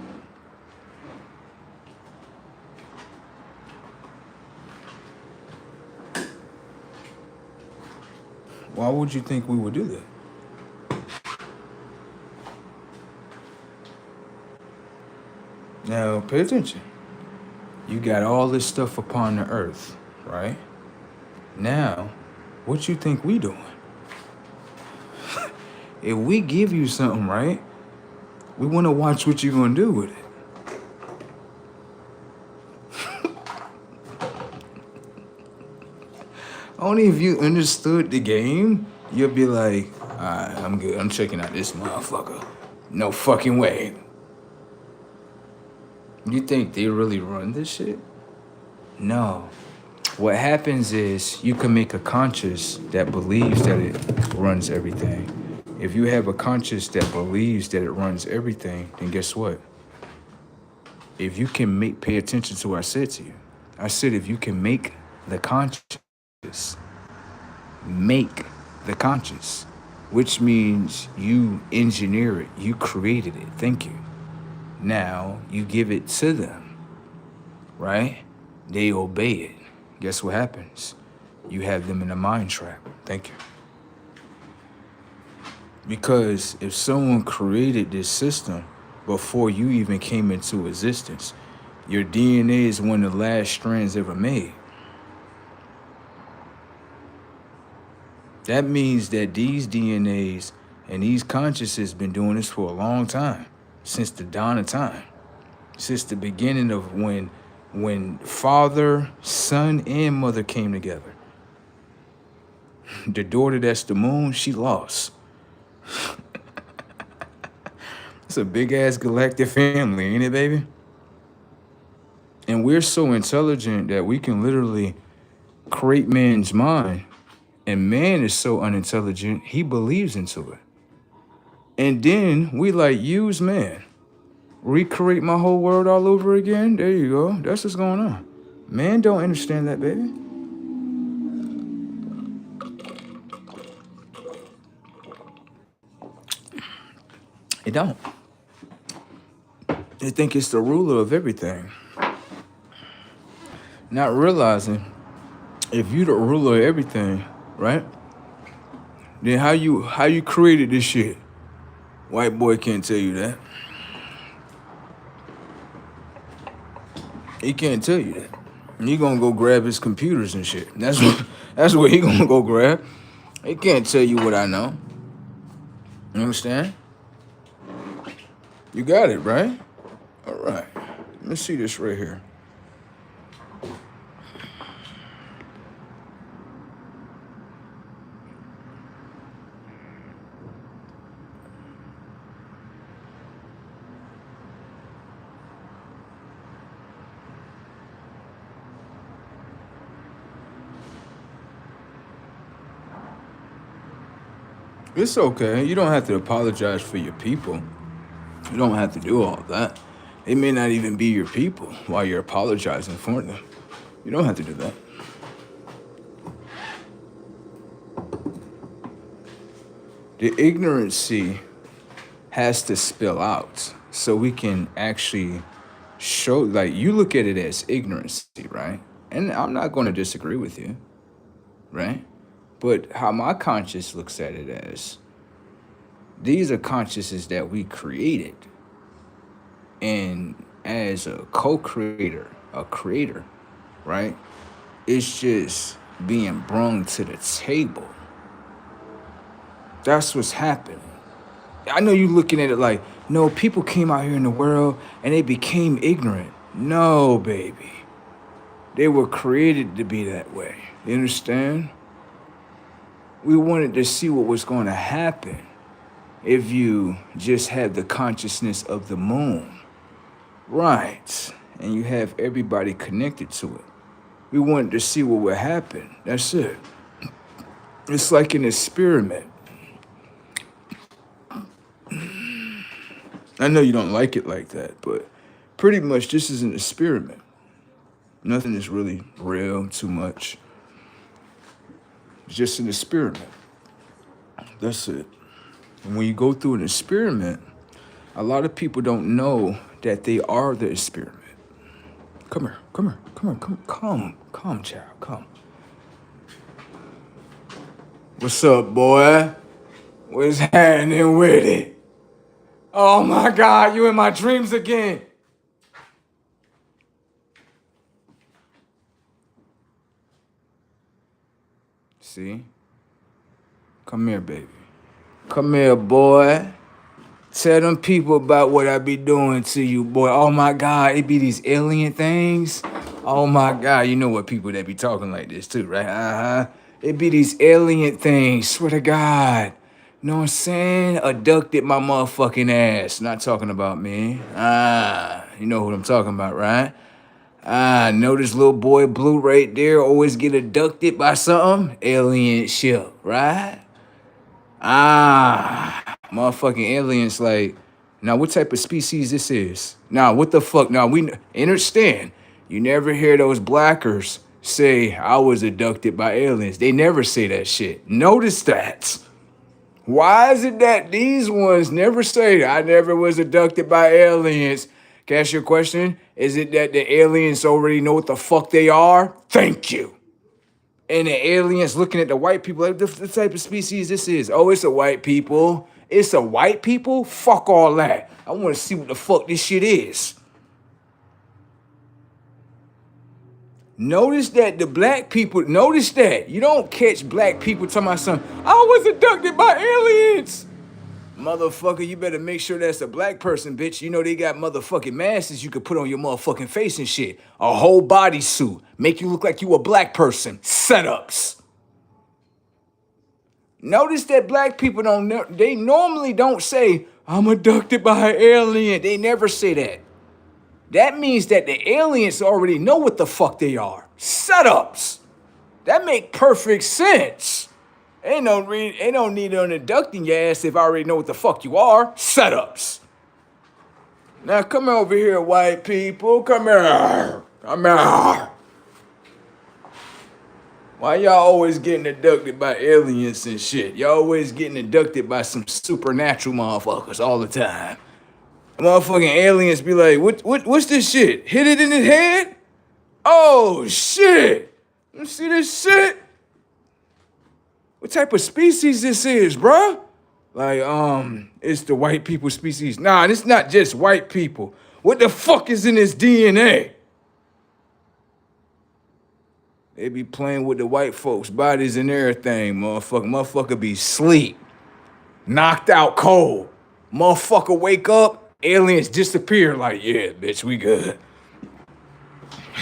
Why would you think we would do that? Now, pay attention. You got all this stuff upon the earth, right? Now, what you think we doing? If we give you something, right, we want to watch what you're going to do with it. Only if you understood the game, you'll be like, all right, I'm good. I'm checking out this motherfucker. No fucking way. You think they really run this shit? No. What happens is you can make a conscious that believes that it runs everything. If you have a conscious that believes that it runs everything, then guess what? If you can pay attention to what I said to you. I said if you can make the conscious, make the conscious, which means you engineer it, you created it. Thank you. Now you give it to them, right? They obey it. Guess what happens? You have them in a mind trap. Thank you. Because if someone created this system before you even came into existence, your DNA is one of the last strands ever made. That means that these DNAs and these consciousness been doing this for a long time, since the dawn of time, since the beginning of when father, son, and mother came together. The daughter that's the moon, she lost. It's a big ass galactic family, ain't it, baby? And we're so intelligent that we can literally create man's mind. And man is so unintelligent, he believes into it. And then we like use man. Recreate my whole world all over again. There you go. That's what's going on. Man don't understand that, baby. They don't. They think it's the ruler of everything. Not realizing if you the ruler of everything, right? Then how you created this shit? White boy can't tell you that. He can't tell you that. He gonna go grab his computers and shit. That's what he gonna go grab. He can't tell you what I know. You understand? You got it, right? All right. Let me see this right here. It's okay. You don't have to apologize for your people. You don't have to do all that. They may not even be your people while you're apologizing for them. You don't have to do that. The ignorancy has to spill out so we can actually show, like, you look at it as ignorancy, right? And I'm not going to disagree with you, right? But how my conscience looks at it as, these are consciousnesses that we created. And as a co-creator, a creator, right? It's just being brung to the table. That's what's happening. I know you looking at it like, no, people came out here in the world and they became ignorant. No, baby. They were created to be that way. You understand? We wanted to see what was going to happen if you just had the consciousness of the moon. Right. And you have everybody connected to it. We wanted to see what would happen. That's it. It's like an experiment. I know you don't like it like that, but pretty much this is an experiment. Nothing is really real too much. It's just an experiment. That's it. And when you go through an experiment, a lot of people don't know that they are the experiment. Come here, come, child, come. What's up, boy? What's happening with it? Oh my God, you in my dreams again. See? Come here, baby. Come here, boy. Tell them people about what I be doing to you, boy. Oh my God, it be these alien things. Oh my God, you know what people that be talking like this too, right? It be these alien things, swear to God. Know what I'm saying? Abducted my motherfucking ass. Not talking about me. You know what I'm talking about, right? Know this little boy Blue right there always get abducted by something? Alien ship, right? Motherfucking aliens like, now what type of species this is? Now, what the fuck? Now, we understand. You never hear those blackers say, I was abducted by aliens. They never say that shit. Notice that. Why is it that these ones never say, I never was abducted by aliens? Can I ask you a question? Is it that the aliens already know what the fuck they are? Thank you. And the aliens looking at the white people, like, the type of species this is. Oh, it's a white people. It's a white people? Fuck all that. I want to see what the fuck this shit is. Notice that the black people, notice that. You don't catch black people talking about something, I was abducted by aliens. Motherfucker, you better make sure that's a black person, bitch. You know they got motherfucking masks you could put on your motherfucking face and shit. A whole bodysuit. Make you look like you a black person. Setups. Notice that black people they normally don't say, I'm abducted by an alien. They never say that. That means that the aliens already know what the fuck they are. Setups. That make perfect sense. Ain't no need on abducting your ass if I already know what the fuck you are. Setups. Now come over here, white people. Come here. Come here. Why y'all always getting abducted by aliens and shit? Y'all always getting abducted by some supernatural motherfuckers all the time. Motherfucking aliens be like, what's this shit? Hit it in his head? Oh shit! You see this shit? What type of species this is, bruh? Like, it's the white people species. Nah, it's not just white people. What the fuck is in this DNA? They be playing with the white folks' bodies and everything, motherfucker. Motherfucker be sleep. Knocked out cold. Motherfucker wake up. Aliens disappear like, yeah, bitch, we good.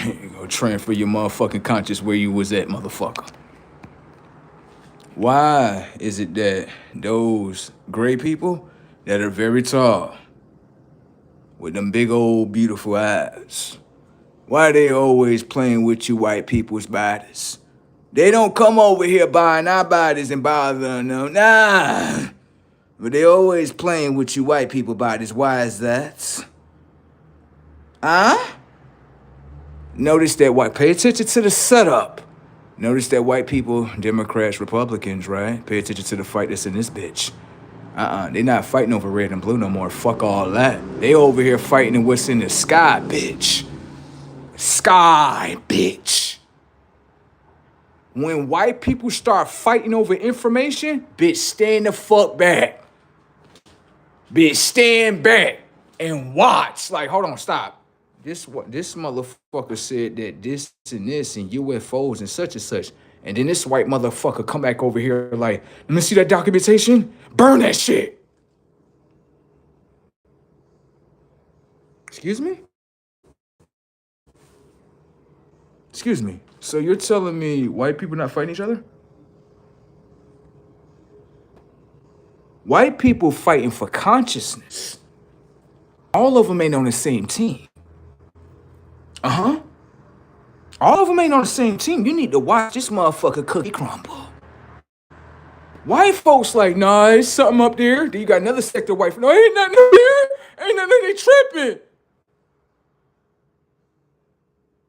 You go transfer your motherfucking conscious where you was at, motherfucker. Why is it that those gray people that are very tall, with them big old beautiful eyes, why are they always playing with you white people's bodies? They don't come over here buying our bodies and bothering them. Nah. But they always playing with you white people bodies. Why is that? Huh? Notice that white, pay attention to the setup. Notice that white people, Democrats, Republicans, right? Pay attention to the fight that's in this bitch. They not fighting over red and blue no more. Fuck all that. They over here fighting in what's in the sky, bitch. Sky, bitch. When white people start fighting over information, bitch, stand the fuck back. Bitch, stand back and watch. Like, hold on, stop. This motherfucker said that this and this and UFOs and such. And then this white motherfucker come back over here like, let me see that documentation? Burn that shit. Excuse me? Excuse me. So you're telling me white people not fighting each other? White people fighting for consciousness. All of them ain't on the same team. Uh-huh. All of them ain't on the same team. You need to watch this motherfucker cookie crumble. White folks like, nah, there's something up there. Then you got another sector of white folks. No, ain't nothing up there. Ain't nothing, they tripping.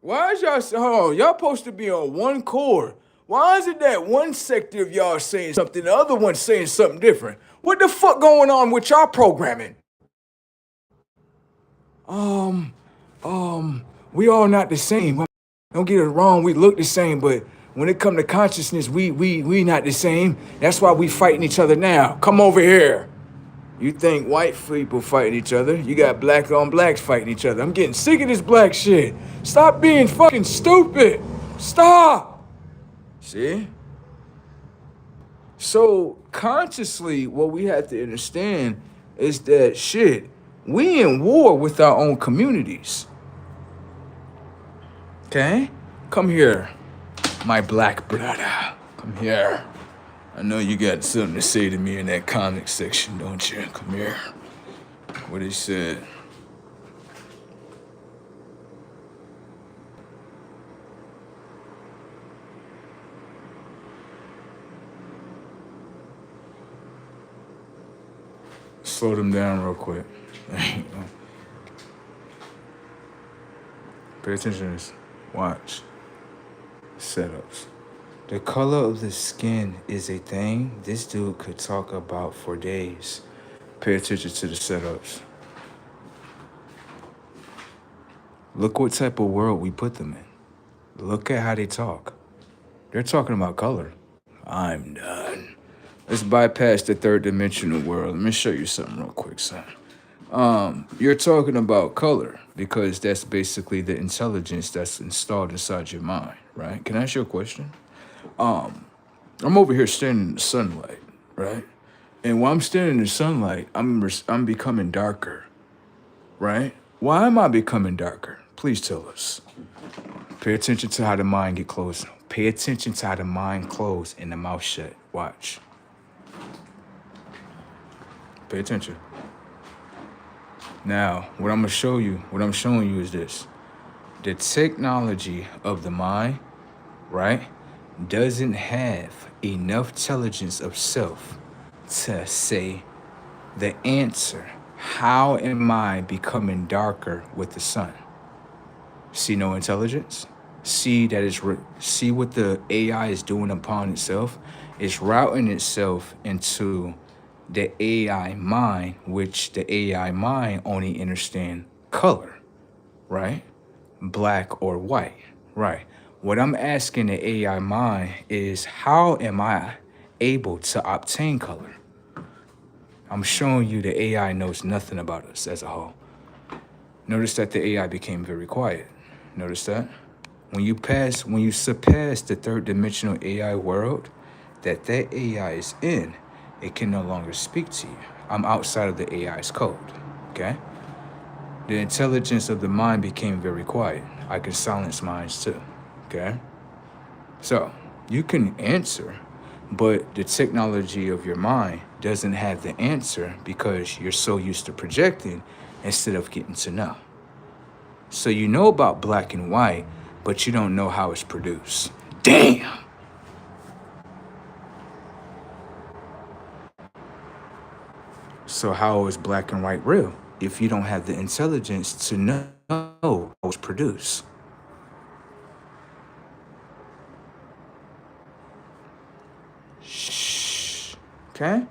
Why is y'all, y'all supposed to be on one core? Why is it that one sector of y'all saying something, the other one saying something different? What the fuck going on with y'all programming? We all not the same. Don't get it wrong, we look the same, but when it come to consciousness, we not the same. That's why we fighting each other now. Come over here. You think white people fighting each other? You got black on blacks fighting each other. I'm getting sick of this black shit. Stop being fucking stupid. Stop. See? So consciously, what we have to understand is that shit, we in war with our own communities. Okay? Come here, my black brother. Come here. I know you got something to say to me in that comic section, don't you? Come here. What he said. Slow them down real quick. Pay attention to this. Watch. Setups. The color of the skin is a thing this dude could talk about for days. Pay attention to the setups. Look what type of world we put them in. Look at how they talk. They're talking about color. I'm done. Let's bypass the third dimensional world. Let me show you something real quick, son. You're talking about color because that's basically the intelligence that's installed inside your mind, right? Can I ask you a question? I'm over here standing in the sunlight, right? And while I'm standing in the sunlight, I'm becoming darker, right? Why am I becoming darker? Please tell us. Pay attention to how the mind get closed. Pay attention to how the mind closed and the mouth shut. Watch. Pay attention. Now, what I'm showing you is this. The technology of the mind, right, doesn't have enough intelligence of self to say the answer. How am I becoming darker with the sun? See no intelligence? See that see what the AI is doing upon itself? It's routing itself into the AI mind, which the AI mind only understand color, right? Black or white, right? What I'm asking the AI mind is, how am I able to obtain color? I'm showing you the AI knows nothing about us as a whole. Notice that the AI became very quiet. Notice that? When you surpass the third dimensional AI world that AI is in, it can no longer speak to you. I'm outside of the AI's code, okay? The intelligence of the mind became very quiet. I can silence minds too, okay? So, you can answer, but the technology of your mind doesn't have the answer because you're so used to projecting instead of getting to know. So you know about black and white, but you don't know how it's produced. Damn! So how is black and white real if you don't have the intelligence to know how it's produced? Shh. Okay?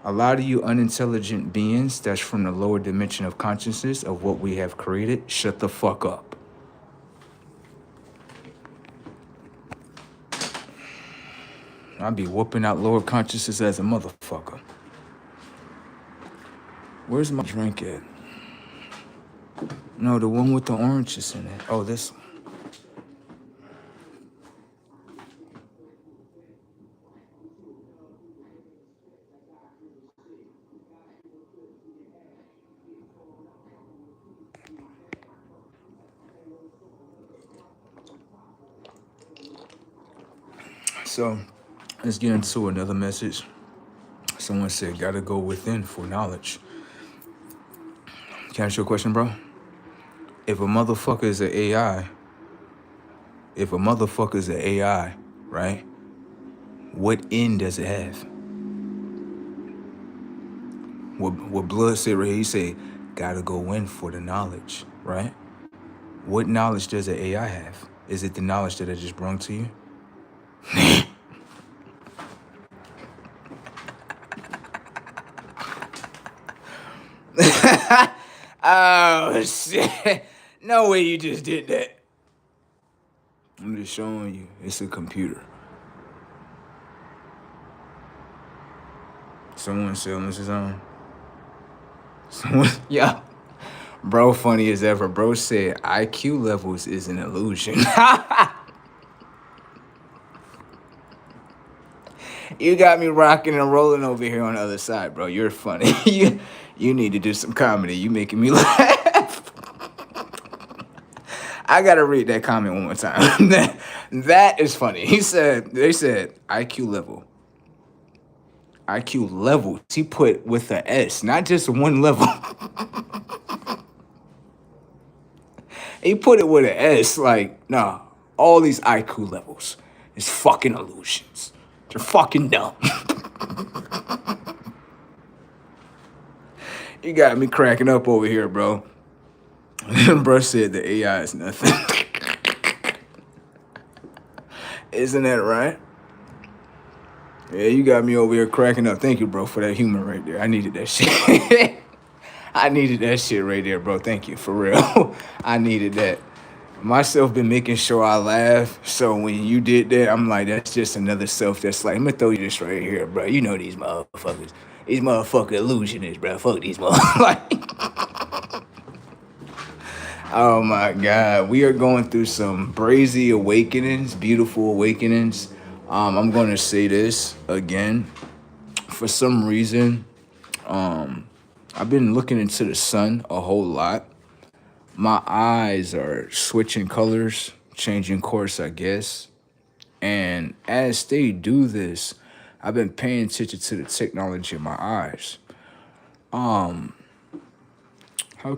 A lot of you unintelligent beings that's from the lower dimension of consciousness of what we have created, shut the fuck up. I'll be whooping out lower consciousness as a motherfucker. Where's my drink at? No, the one with the oranges in it. Oh, this one. So let's get into another message. Someone said, gotta go within for knowledge. Can I ask you a question, bro? If a motherfucker is an AI, right? What end does it have? What Blood said right here, he said, gotta go in for the knowledge, right? What knowledge does an AI have? Is it the knowledge that I just brought to you? Oh, shit. No way you just did that. I'm just showing you. It's a computer. Someone selling this on. Someone, yeah. Bro, funny as ever. Bro said IQ levels is an illusion. You got me rocking and rolling over here on the other side, bro. You're funny. You need to do some comedy. You making me laugh. I gotta read that comment one more time. That is funny. They said IQ level. IQ levels. He put with an S, not just one level. He put it with an S, like, nah, all these IQ levels is fucking illusions. They're fucking dumb. You got me cracking up over here, bro. Bro said the AI is nothing. Isn't that right? Yeah, you got me over here cracking up. Thank you, bro, for that humor right there. I needed that shit. I needed that shit right there, bro. Thank you, for real. I needed that. Myself been making sure I laugh. So when you did that, I'm like, that's just another self that's like, I'm gonna throw you this right here, bro. You know these motherfuckers. These motherfucking illusionists, bro. Fuck these motherfuckers. Oh my God. We are going through some brazy awakenings, beautiful awakenings. I'm gonna say this again. For some reason, I've been looking into the sun a whole lot. My eyes are switching colors, changing course, I guess. And as they do this, I've been paying attention to the technology of my eyes. How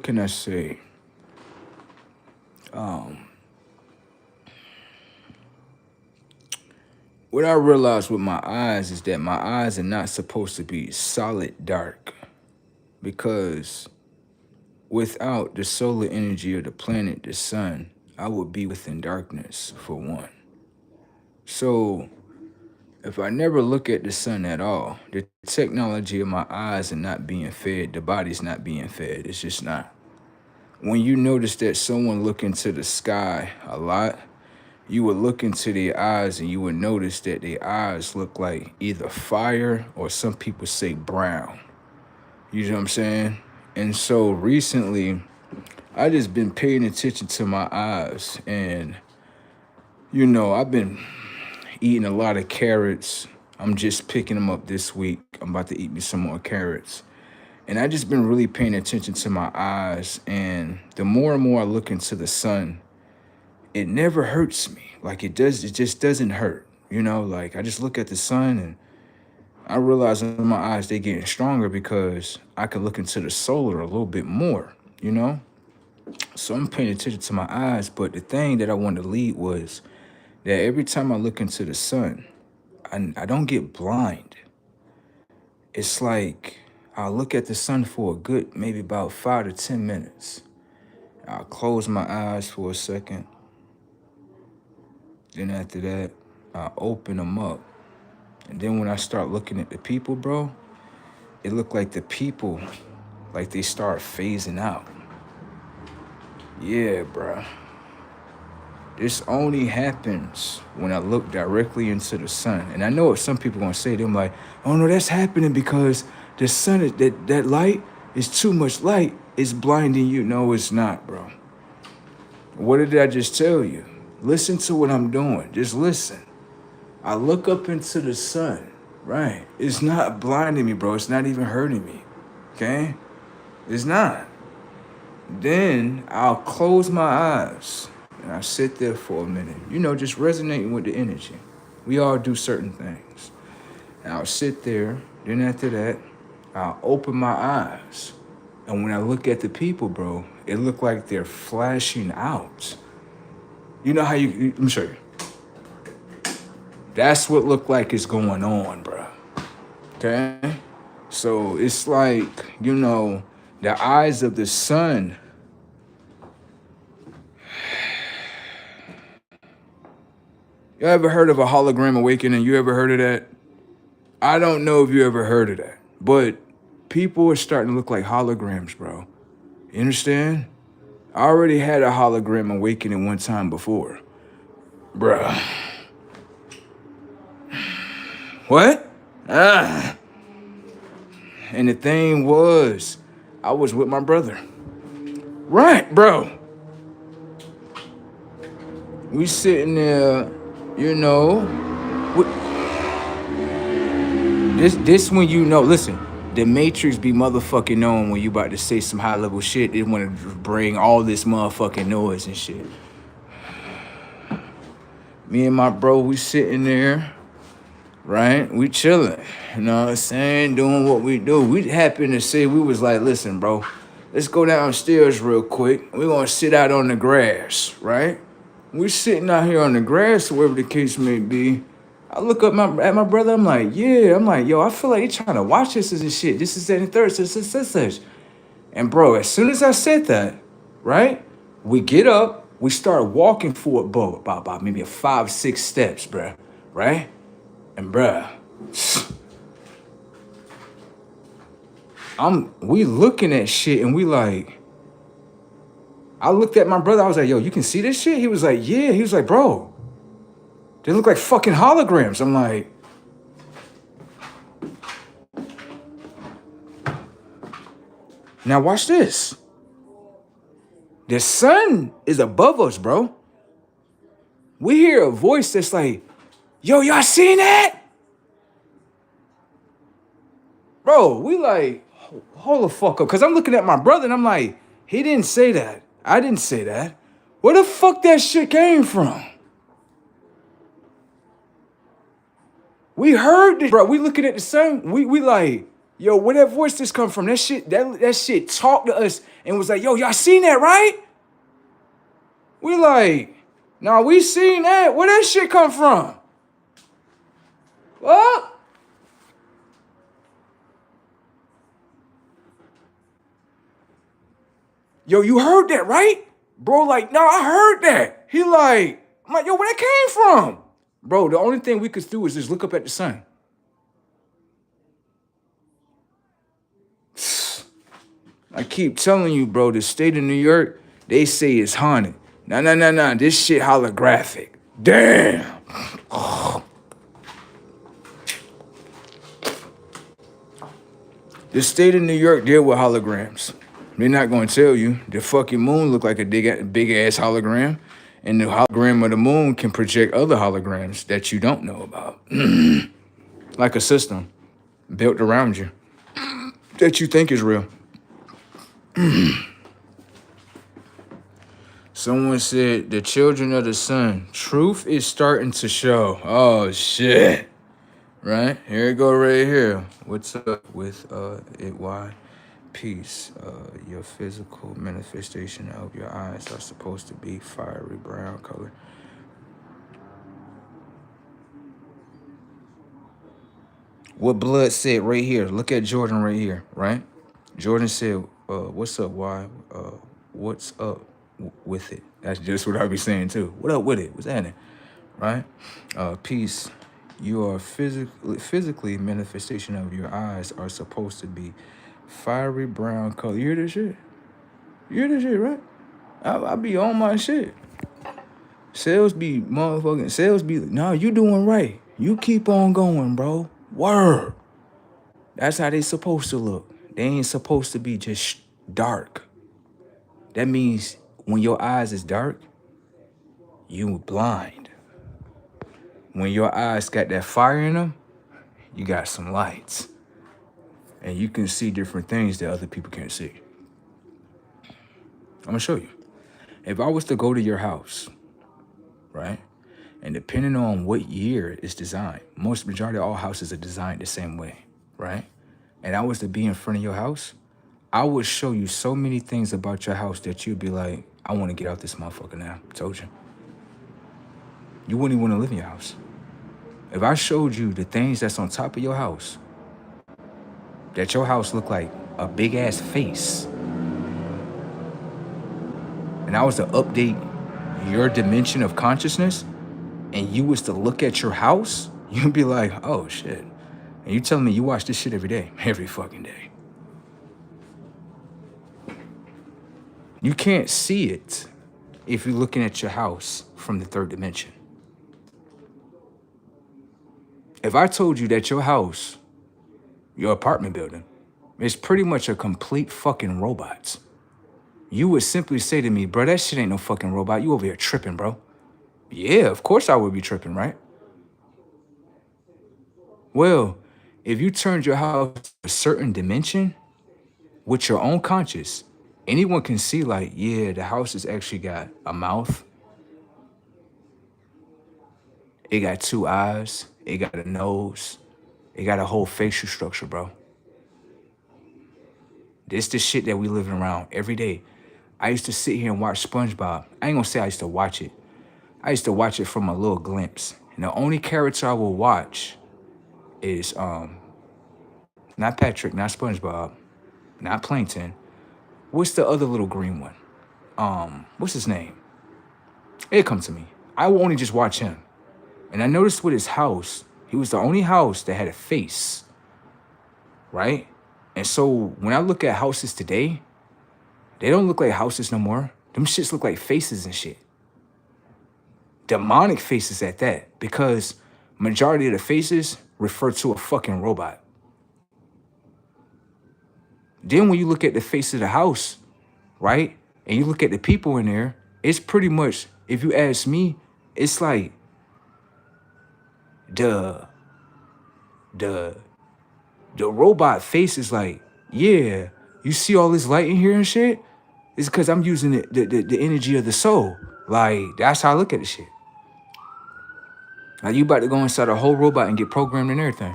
can I say? What I realized with my eyes is that my eyes are not supposed to be solid dark, because without the solar energy of the planet, the sun, I would be within darkness, for one. So if I never look at the sun at all, the technology of my eyes are not being fed, the body's not being fed. It's just not. When you notice that someone look into the sky a lot, you would look into their eyes and you would notice that their eyes look like either fire or some people say brown. You know what I'm saying? And so recently, I just been paying attention to my eyes, and you know, I've been eating a lot of carrots. I'm just picking them up this week. I'm about to eat me some more carrots. And I just been really paying attention to my eyes, and the more and more I look into the sun, it never hurts me. Like it just doesn't hurt. You know, like I just look at the sun and I realize in my eyes they getting stronger because I can look into the solar a little bit more, you know? So I'm paying attention to my eyes, but the thing that I wanted to lead was that every time I look into the sun, I don't get blind. It's like I'll look at the sun for a good, maybe about 5 to 10 minutes. I'll close my eyes for a second. Then after that, I'll open them up. And then when I start looking at the people, bro, it looked like the people, like they start phasing out. Yeah, bro. This only happens when I look directly into the sun. And I know what some people gonna say, they're like, oh no, that's happening because the sun, that light is too much light. It's blinding you. No, it's not, bro. What did I just tell you? Listen to what I'm doing. Just listen. I look up into the sun, right? It's not blinding me, bro. It's not even hurting me, okay? It's not. Then I'll close my eyes and I sit there for a minute, just resonating with the energy. We all do certain things. And I'll sit there. Then after that, I'll open my eyes. And when I look at the people, bro, it look like they're flashing out. You know how let me show you. That's what look like is going on, bro. Okay? So it's like, the eyes of the sun. You ever heard of a hologram awakening? You ever heard of that? I don't know if you ever heard of that, but people are starting to look like holograms, bro. You understand? I already had a hologram awakening one time before. Bruh. What? And the thing was, I was with my brother. Right, bro. We sitting there, this when listen, the Matrix be motherfucking knowing when you about to say some high level shit, they want to bring all this motherfucking noise and shit. Me and my bro, we sitting there, right? We chilling, you know what I'm saying? Doing what we do. We happened to say, we was like, listen, bro, let's go downstairs real quick. We're gonna sit out on the grass, right? We sitting out here on the grass, wherever the case may be. I look up at my brother, I'm like, yeah. I'm like, yo, I feel like they trying to watch this and shit. This is that and third, such. And bro, as soon as I said that, right? We get up, we start walking for about maybe 5-6 steps, bruh, right? And bruh, we looking at shit and we like, I looked at my brother, I was like, yo, you can see this shit? He was like, yeah. He was like, bro, they look like fucking holograms. I'm like, now watch this. The sun is above us, bro. We hear a voice that's like, yo, y'all seen that? Bro, we like, hold the fuck up. Cause I'm looking at my brother and I'm like, he didn't say that. I didn't say that. Where the fuck that shit came from? We heard this, bro. We looking at the sun. We like, yo, where that voice just come from? That shit talked to us and was like, yo, y'all seen that, right? We like, nah, we seen that. Where that shit come from? What? Yo, you heard that, right? Bro, like, no, I heard that. He like, I'm like, yo, where that came from? Bro, the only thing we could do is just look up at the sun. I keep telling you, bro, the state of New York, they say it's haunted. Nah, this shit holographic. Damn. The state of New York deal with holograms. They're not gonna tell you. The fucking moon look like a big ass hologram. And the hologram of the moon can project other holograms that you don't know about. Like a system built around you that you think is real. Someone said, the children of the sun, truth is starting to show. Oh, shit. Right? Here it go right here. What's up with it? Why? Peace. Your physical manifestation of your eyes are supposed to be fiery brown color. What Blood said right here. Look at Jordan right here, right? Jordan said, what's up, why? What's up with it? That's just what I be saying too. What up with it? What's happening? Right? Peace. You are physically manifestation of your eyes are supposed to be fiery brown color. You hear this shit? You hear this shit, right? I be on my shit. Sales be motherfucking, sales be, no, you doing right. You keep on going, bro. Word. That's how they supposed to look. They ain't supposed to be just dark. That means when your eyes is dark, you blind. When your eyes got that fire in them, you got some lights. And you can see different things that other people can't see. I'm gonna show you. If I was to go to your house, right? And depending on what year it's designed, most majority of all houses are designed the same way, right? And I was to be in front of your house, I would show you so many things about your house that you'd be like, I want to get out this motherfucker now. Told you. You wouldn't even want to live in your house. If I showed you the things that's on top of your house, that your house looked like a big ass face, and I was to update your dimension of consciousness, and you was to look at your house, you'd be like, oh shit. And you telling me you watch this shit every day, every fucking day. You can't see it if you're looking at your house from the third dimension. If I told you that your house, your apartment building, is pretty much a complete fucking robot, you would simply say to me, bro, that shit ain't no fucking robot. You over here tripping, bro. Yeah, of course I would be tripping, right? Well, if you turned your house to a certain dimension with your own conscious, anyone can see like, yeah, the house has actually got a mouth. It got two eyes. It got a nose. It got a whole facial structure, bro. This the shit that we living around every day. I used to sit here and watch SpongeBob. I ain't gonna say I used to watch it. I used to watch it from a little glimpse. And the only character I will watch is not Patrick, not SpongeBob, not Plankton. What's the other little green one? What's his name? It'll come to me. I will only just watch him. And I noticed with his house, he was the only house that had a face, right? And so when I look at houses today, they don't look like houses no more. Them shits look like faces and shit. Demonic faces at that, because majority of the faces refer to a fucking robot. Then when you look at the face of the house, right? And you look at the people in there, it's pretty much, if you ask me, it's like the robot face is like, yeah, you see all this light in here and shit? It's because I'm using the energy of the soul. Like, that's how I look at the shit. Like, you about to go inside a whole robot and get programmed and everything.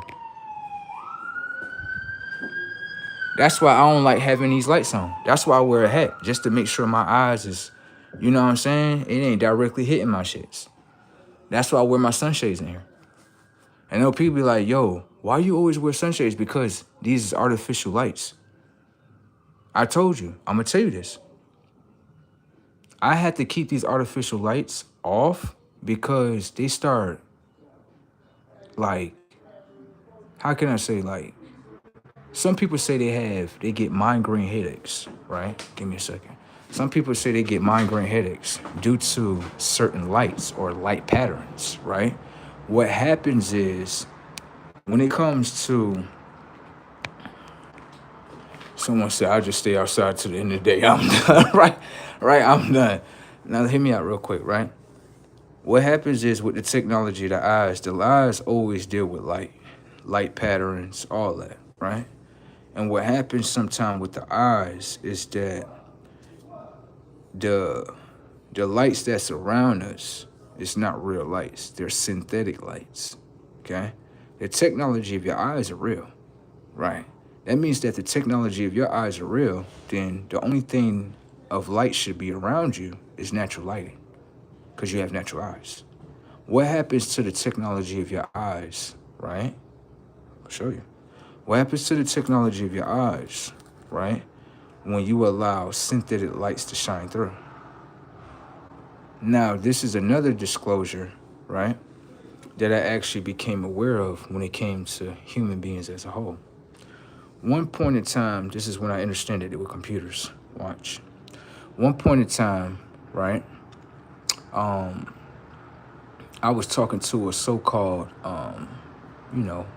That's why I don't like having these lights on. That's why I wear a hat, just to make sure my eyes is, you know what I'm saying? It ain't directly hitting my shits. That's why I wear my sunshades in here. I know people be like, yo, why you always wear sunshades? Because these is artificial lights. I told you, I'm gonna tell you this. I had to keep these artificial lights off because they start, like, how can I say, like, some people say they get migraine headaches, right? Give me a second. Some people say they get migraine headaches due to certain lights or light patterns, right? What happens is, when it comes to, someone said, I'll just stay outside to the end of the day. I'm done, right? Right, I'm done. Now, hear me out real quick, right? What happens is with the technology of the eyes always deal with light patterns, all that, right? And what happens sometimes with the eyes is that the lights that surround us is not real lights. They're synthetic lights, okay? The technology of your eyes are real, right? That means that the technology of your eyes are real, then the only thing of light should be around you is natural lighting, because you have natural eyes. What happens to the technology of your eyes, right? show you. What happens to the technology of your eyes, right, when you allow synthetic lights to shine through? Now, this is another disclosure, right, that I actually became aware of when it came to human beings as a whole. One point in time, this is when I understand it with computers. Watch. One point in time, right, I was talking to a so-called,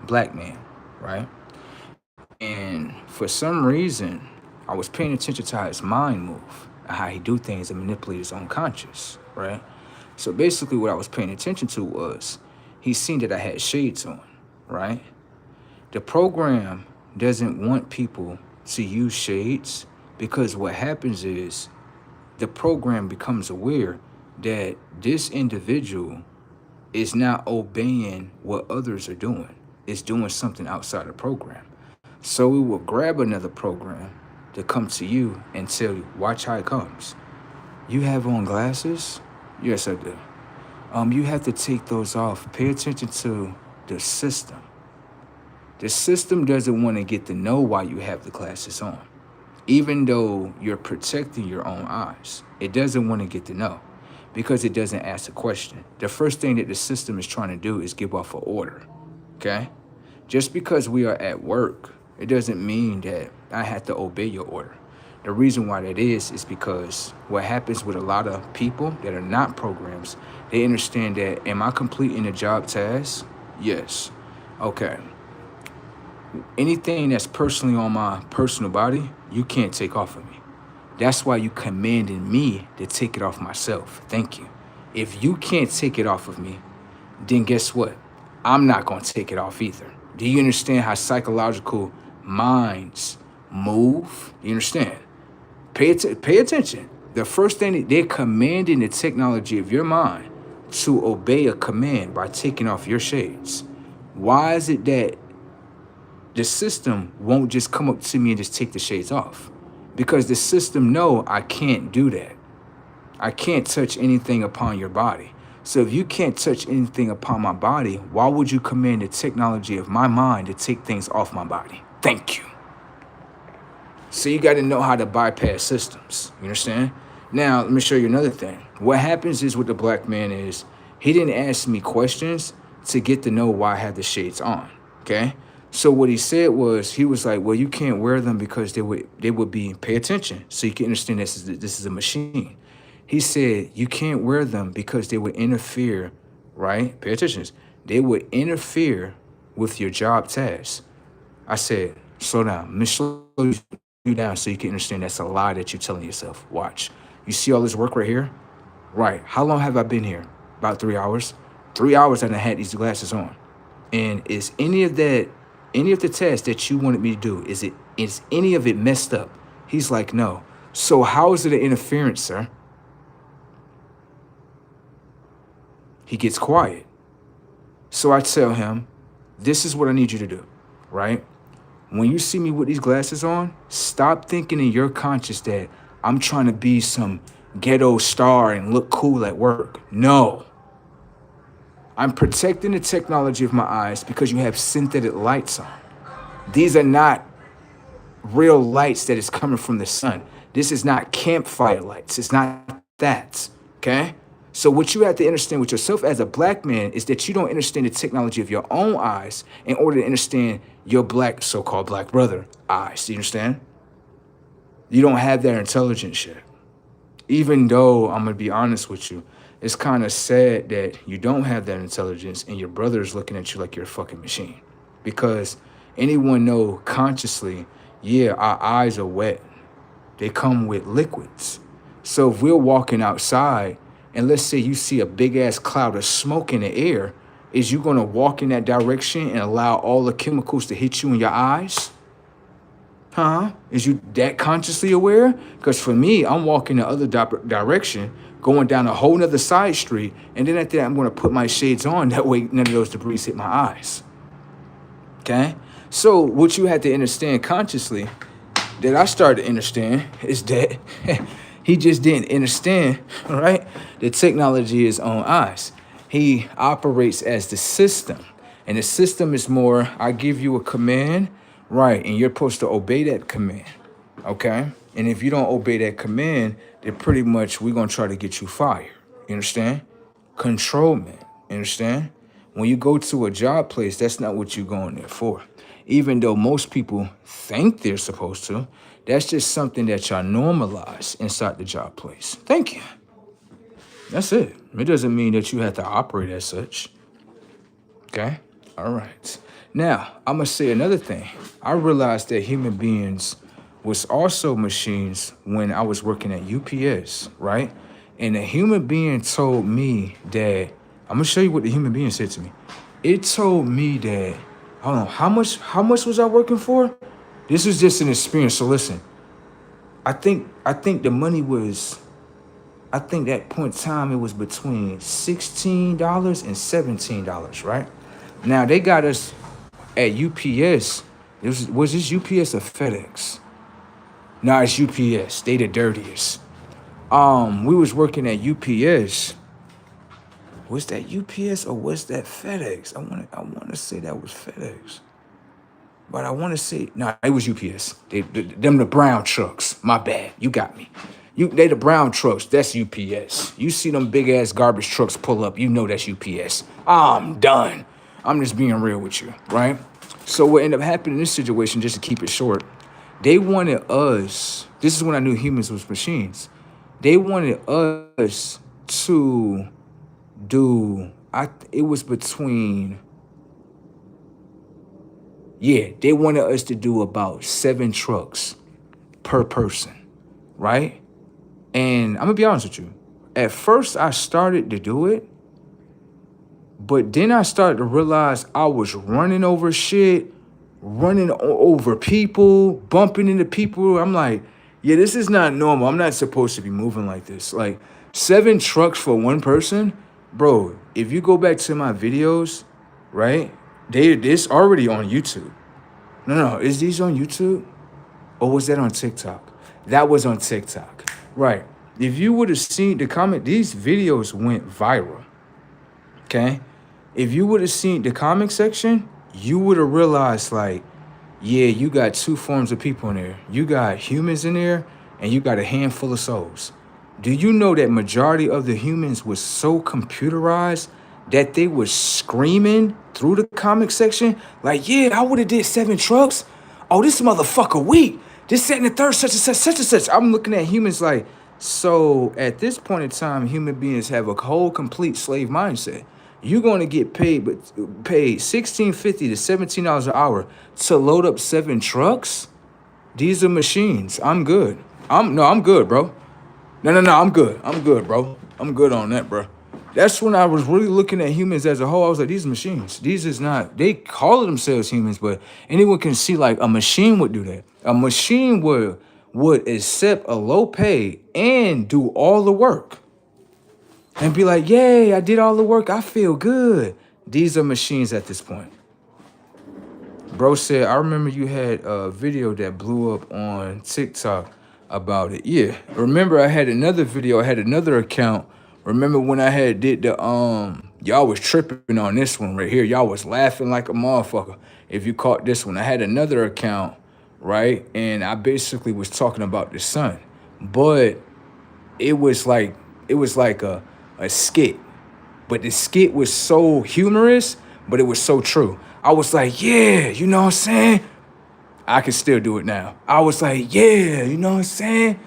black man, right? And for some reason, I was paying attention to how his mind move, how he do things and manipulate his own conscious, right? So basically what I was paying attention to was he seen that I had shades on, right? The program doesn't want people to use shades because what happens is the program becomes aware that this individual is not obeying what others are doing. It's doing something outside the program. So we will grab another program to come to you and tell you, watch how it comes. You have on glasses? Yes, I do. You have to take those off. Pay attention to the system. The system doesn't want to get to know why you have the glasses on. Even though you're protecting your own eyes, it doesn't want to get to know because it doesn't ask a question. The first thing that the system is trying to do is give off an order, okay? Just because we are at work, it doesn't mean that I have to obey your order. The reason why that is because what happens with a lot of people that are not programs, they understand that, am I completing a job task? Yes. Okay. Anything that's personally on my personal body, you can't take off of me. That's why you commanded me to take it off myself. Thank you. If you can't take it off of me, then guess what? I'm not going to take it off either. Do you understand how psychological minds move? You understand? Pay attention. The first thing, they're commanding the technology of your mind to obey a command by taking off your shades. Why is it that the system won't just come up to me and just take the shades off? Because the system know I can't do that. I can't touch anything upon your body. So if you can't touch anything upon my body, why would you command the technology of my mind to take things off my body? Thank you. So you got to know how to bypass systems. You understand? Now, let me show you another thing. What happens is with the black man is he didn't ask me questions to get to know why I had the shades on, okay? So what he said was, he was like, well, you can't wear them because they would be, pay attention so you can understand this is a machine. He said, you can't wear them because they would interfere, right? Pay attention. They would interfere with your job tasks. I said, slow down. Let me slow you down so you can understand that's a lie that you're telling yourself. Watch. You see all this work right here? Right. How long have I been here? About 3 hours. 3 hours and I had these glasses on. And is any of the tests that you wanted me to do, is any of it messed up? He's like, no. So how is it an interference, sir? He gets quiet. So I tell him, this is what I need you to do, right? When you see me with these glasses on, stop thinking in your conscious that I'm trying to be some ghetto star and look cool at work. No. I'm protecting the technology of my eyes because you have synthetic lights on. These are not real lights that is coming from the sun. This is not campfire lights. It's not that, okay? So what you have to understand with yourself as a black man is that you don't understand the technology of your own eyes in order to understand your black, so-called black brother eyes. Do you understand? You don't have that intelligence yet. Even though, I'm going to be honest with you, it's kind of sad that you don't have that intelligence and your brother is looking at you like you're a fucking machine. Because anyone know consciously, yeah, our eyes are wet. They come with liquids. So if we're walking outside, and let's say you see a big ass cloud of smoke in the air, is you gonna walk in that direction and allow all the chemicals to hit you in your eyes? Huh? Is you that consciously aware? Because for me, I'm walking the other direction, going down a whole nother side street, and then after that, I'm gonna put my shades on. That way, none of those debris hit my eyes. Okay? So what you had to understand consciously, that I started to understand, is that he just didn't understand, right? The technology is on eyes. He operates as the system. And the system is more, I give you a command, right, and you're supposed to obey that command, okay? And if you don't obey that command, then pretty much we're gonna try to get you fired. You understand? Controlment. You understand? When you go to a job place, that's not what you're going there for. Even though most people think they're supposed to, that's just something that y'all normalize inside the job place. Thank you. That's it. It doesn't mean that you have to operate as such. Okay? All right. Now, I'm going to say another thing. I realized that human beings was also machines when I was working at UPS, right? And a human being told me that, I'm going to show you what the human being said to me. It told me that, hold on, how much was I working for? This was just an experience. So listen, I think the money was, I think that point in time it was between $16 and $17, right? Now they got us at UPS. Was this UPS or FedEx? No, it's UPS. They the dirtiest. We was working at UPS. Was that UPS or was that FedEx? I wanna say that was FedEx. But I want to say, no, it was UPS. Them the brown trucks. My bad. You got me. They the brown trucks. That's UPS. You see them big ass garbage trucks pull up. You know that's UPS. I'm done. I'm just being real with you, right? So what ended up happening in this situation, just to keep it short, they wanted us. This is when I knew humans was machines. They wanted us to do. It was between. Yeah, they wanted us to do about 7 trucks per person, right? And I'm gonna be honest with you. At first, I started to do it, but then I started to realize I was running over shit, running over people, bumping into people. I'm like, yeah, this is not normal. I'm not supposed to be moving like this. Like 7 trucks for one person, bro. If you go back to my videos, right? This already on YouTube. No, is these on YouTube? Or was that on TikTok? That was on TikTok. Right. If you would have seen the comment, these videos went viral. Okay? If you would have seen the comment section, you would have realized, like, yeah, you got 2 forms of people in there. You got humans in there, and you got a handful of souls. Do you know that majority of the humans was so computerized that they was screaming through the comic section? Like, yeah, I would have did 7 trucks. Oh, this motherfucker weak. This, that, and the third, such and such, such and such. I'm looking at humans like, so at this point in time, human beings have a whole complete slave mindset. You're going to get paid $16.50 to $17 an hour to load up 7 trucks? These are machines. I'm good. I'm good, bro. No, I'm good. I'm good, bro. I'm good on that, bro. That's when I was really looking at humans as a whole. I was like, these are machines. These is not, they call themselves humans, but anyone can see like a machine would do that. A machine would accept a low pay and do all the work. And be like, yay, I did all the work. I feel good. These are machines at this point. Bro said, I remember you had a video that blew up on TikTok about it. Yeah. Remember I had another video. I had another account. Remember when I had did the, y'all was tripping on this one right here. Y'all was laughing like a motherfucker if you caught this one. I had another account, right? And I basically was talking about the sun. But it was like a skit. But the skit was so humorous, but it was so true. I was like, yeah, you know what I'm saying? I can still do it now. I was like, yeah, you know what I'm saying?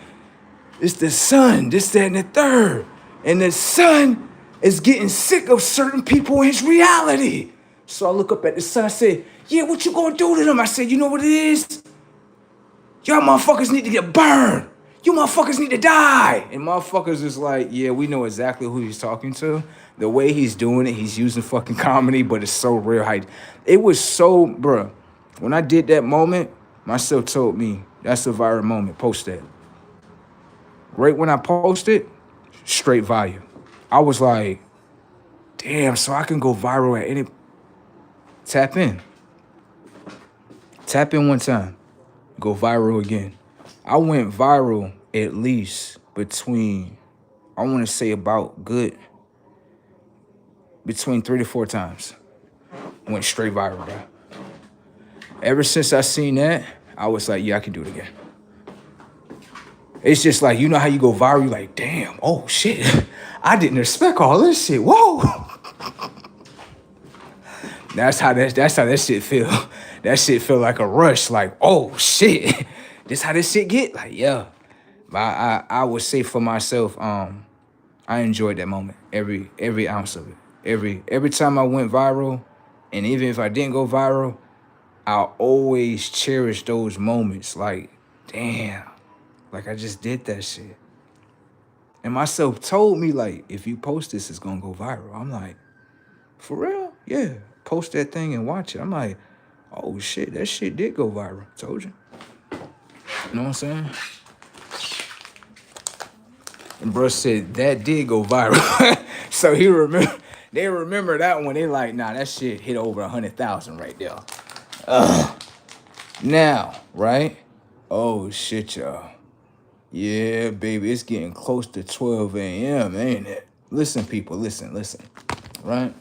It's the sun, this, that, and the third. And the sun is getting sick of certain people in his reality. So I look up at the sun, I said, yeah, what you gonna do to them? I said, you know what it is? Y'all motherfuckers need to get burned. You motherfuckers need to die. And motherfuckers is like, yeah, we know exactly who he's talking to. The way he's doing it, he's using fucking comedy, but it's so real. It was so, bruh. When I did that moment, myself told me, that's a viral moment, post that. Right when I posted, straight value. I was like, damn, so I can go viral at any, tap in. Tap in one time, go viral again. I went viral at least between, I want to say about good, between 3 to 4 times. Went straight viral, bro. Ever since I seen that, I was like, yeah, I can do it again. It's just like, you know how you go viral, you like, damn, oh shit. I didn't expect all this shit. Whoa. That's how that shit feel. That shit feel like a rush, like, oh shit. This how this shit get? Like, yeah. I would say for myself, I enjoyed that moment, every ounce of it. Every time I went viral, and even if I didn't go viral, I always cherish those moments. Like, damn, like I just did that shit. And myself told me, like, if you post this, it's gonna go viral. I'm like, for real? Yeah. Post that thing and watch it. I'm like, oh shit, that shit did go viral. Told you. You know what I'm saying? And bro said that did go viral. So they remember that one. They like, nah, that shit hit over 100,000 right there. Now, right? Oh shit, y'all. Yeah, baby, it's getting close to 12 a.m., ain't it? Listen, people, listen, right?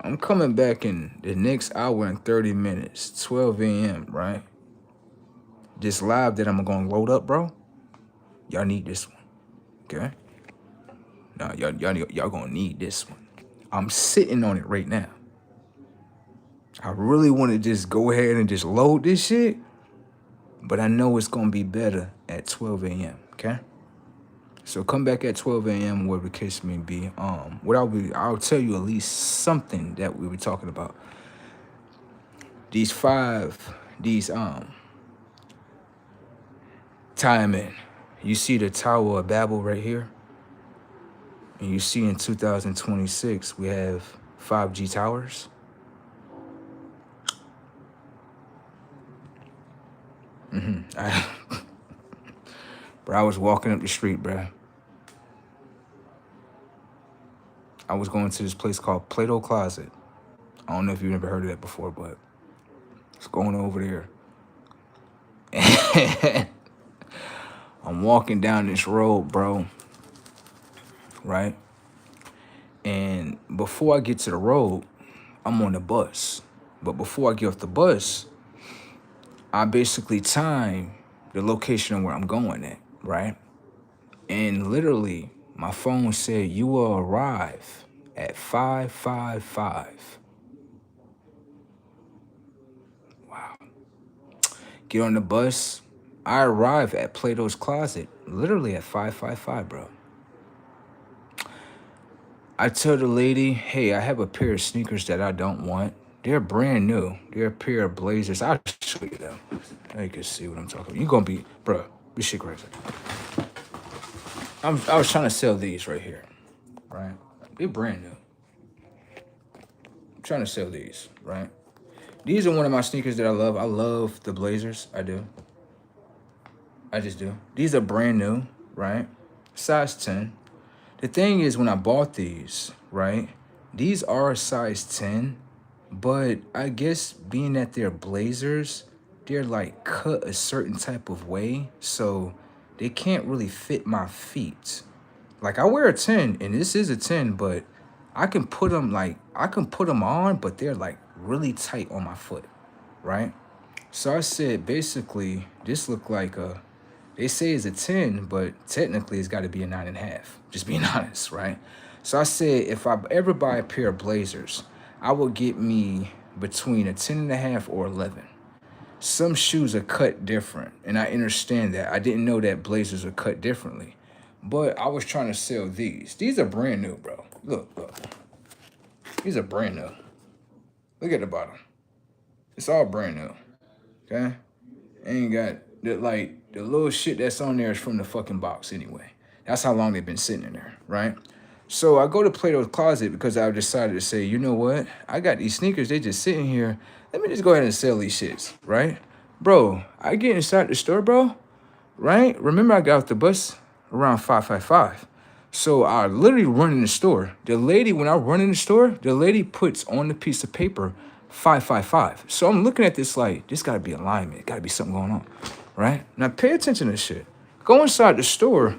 I'm coming back in the next hour and 30 minutes, 12 a.m., right? This live that I'm gonna load up, bro, y'all need this one, okay? Nah, y'all gonna need this one. I'm sitting on it right now. I really want to just go ahead and just load this shit, but I know it's gonna be better at 12 a.m., okay? So come back at 12 a.m. where the case may be. I'll tell you at least something that we were talking about. These timing. You see the Tower of Babel right here? And you see in 2026, we have 5G towers. Bro, I was walking up the street, bro. I was going to this place called Plato Closet. I don't know if you've ever heard of that before, but it's going over there. I'm walking down this road, bro. Right? And before I get to the road, I'm on the bus. But before I get off the bus, I basically time the location of where I'm going at, right? And literally, my phone said, you will arrive at 555. Wow. Get on the bus. I arrive at Plato's Closet, literally at 555, bro. I tell the lady, hey, I have a pair of sneakers that I don't want. They're brand new. They're a pair of Blazers. I'll show you them. Now you can see what I'm talking about. You're going to be, bro, this shit crazy. I was trying to sell these right here, right? They're brand new. I'm trying to sell these, right? These are one of my sneakers that I love. I love the Blazers. I do. I just do. These are brand new, right? Size 10. The thing is, when I bought these, right, these are a size 10, but I guess being that they're Blazers, they're like cut a certain type of way, so they can't really fit my feet. Like, I wear a 10, and this is a 10, but I can put them on, but they're like really tight on my foot, right? So I said, basically, this look like they say it's a 10, but technically it's got to be a 9.5. Just being honest, right? So I said, if I ever buy a pair of Blazers, I will get me between a 10.5 or 11. Some shoes are cut different, and I understand that. I didn't know that Blazers are cut differently, but I was trying to sell these. These are brand new, bro. Look. These are brand new. Look at the bottom. It's all brand new, okay? Ain't got the little shit that's on there is from the fucking box anyway. That's how long they've been sitting in there, right? So I go to Plato's Closet because I decided to say, you know what? I got these sneakers, they just sitting here. Let me just go ahead and sell these shits, right? Bro, I get inside the store, bro, right? Remember I got off the bus around 555. So I literally run in the store. When I run in the store, the lady puts on the piece of paper 555. So I'm looking at this like, this gotta be alignment. Gotta be something going on, right? Now pay attention to this shit. Go inside the store,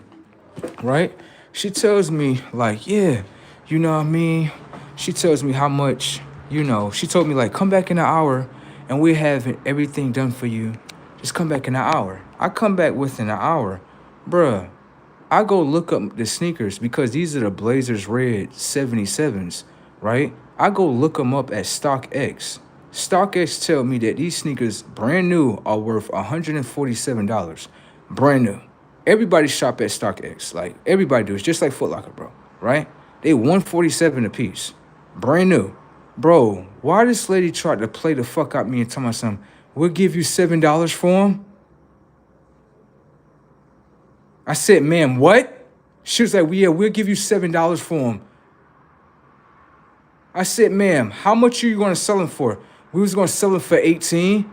right? She tells me like, yeah, you know what I mean? She tells me how much, she told me like, come back in an hour and we have everything done for you. Just come back in an hour. I come back within an hour. Bruh, I go look up the sneakers because these are the Blazers Red 77s, right? I go look them up at StockX. StockX tell me that these sneakers, brand new, are worth $147. Brand new. Everybody shop at StockX. Like, everybody do. It's just like Foot Locker, bro, right? They 147 a piece. Brand new. Bro, why this lady tried to play the fuck out me and tell me something? We'll give you $7 for them? I said, ma'am, what? She was like, well, yeah, we'll give you $7 for them. I said, ma'am, how much are you going to sell them for? We was going to sell them for 18.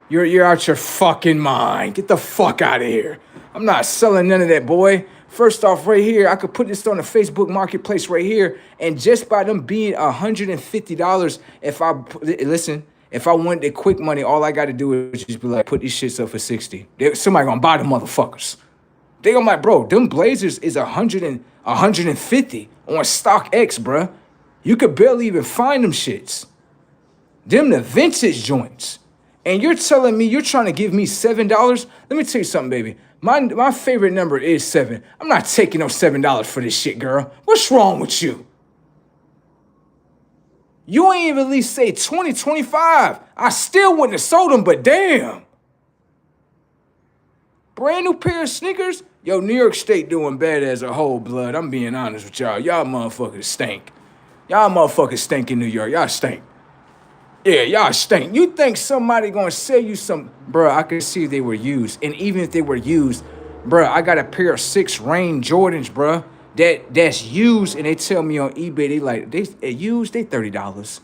You're out your fucking mind. Get the fuck out of here. I'm not selling none of that, boy. First off, right here, I could put this on the Facebook Marketplace right here, and just by them being $150, if I wanted the quick money, all I got to do is just be like, put these shits up for 60. Somebody gonna buy the motherfuckers. They gonna like, bro, them Blazers is 150 on StockX, bruh. You could barely even find them shits. Them the vintage joints. And you're telling me you're trying to give me $7? Let me tell you something, baby. My favorite number is 7. I'm not taking no $7 for this shit, girl. What's wrong with you? You ain't even at least say 20, 25. I still wouldn't have sold them, but damn. Brand new pair of sneakers? Yo, New York State doing bad as a whole, blood. I'm being honest with y'all. Y'all motherfuckers stink. Y'all motherfuckers stink in New York. Y'all stink. Yeah, y'all stink. You think somebody gonna sell you some... Bruh, I could see they were used. And even if they were used, bruh, I got a pair of 6 Rain Jordans, bruh, that's used, and they tell me on eBay, they used, they $30.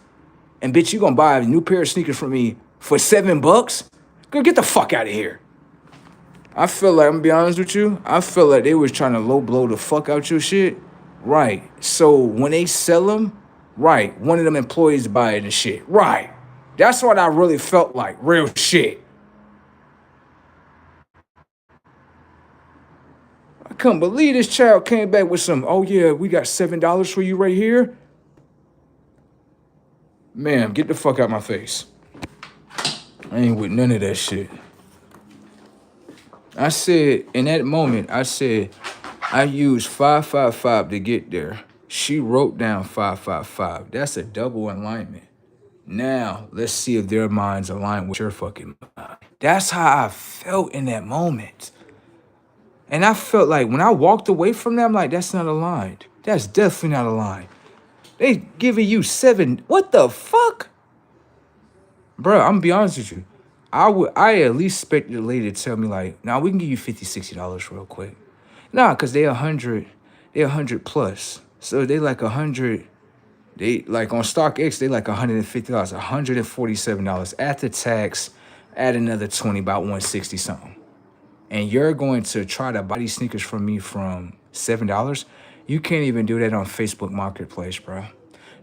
And bitch, you gonna buy a new pair of sneakers from me for $7? Girl, get the fuck out of here. I feel like, I'm gonna be honest with you, I feel like they was trying to low blow the fuck out your shit. Right. So when they sell them, right, one of them employees buy it and shit. Right. That's what I really felt like. Real shit. I couldn't believe this child came back with some, oh yeah, we got $7 for you right here. Ma'am, get the fuck out my face. I ain't with none of that shit. I said, in that moment, I used 555 to get there. She wrote down 555. That's a double alignment. Now, let's see if their minds align with your fucking mind. That's how I felt in that moment. And I felt like when I walked away from them, like, that's not aligned. That's definitely not aligned. They giving you 7. What the fuck? Bro, I'm gonna be honest with you. I at least expected the lady to tell me like, nah, we can give you $50, $60 real quick. Nah, cause they 100 plus. So they like 100. They like on StockX, they like $150, $147 after tax. Add another 20, about 160 something. And you're going to try to buy these sneakers from me from $7. You can't even do that on Facebook Marketplace, bro.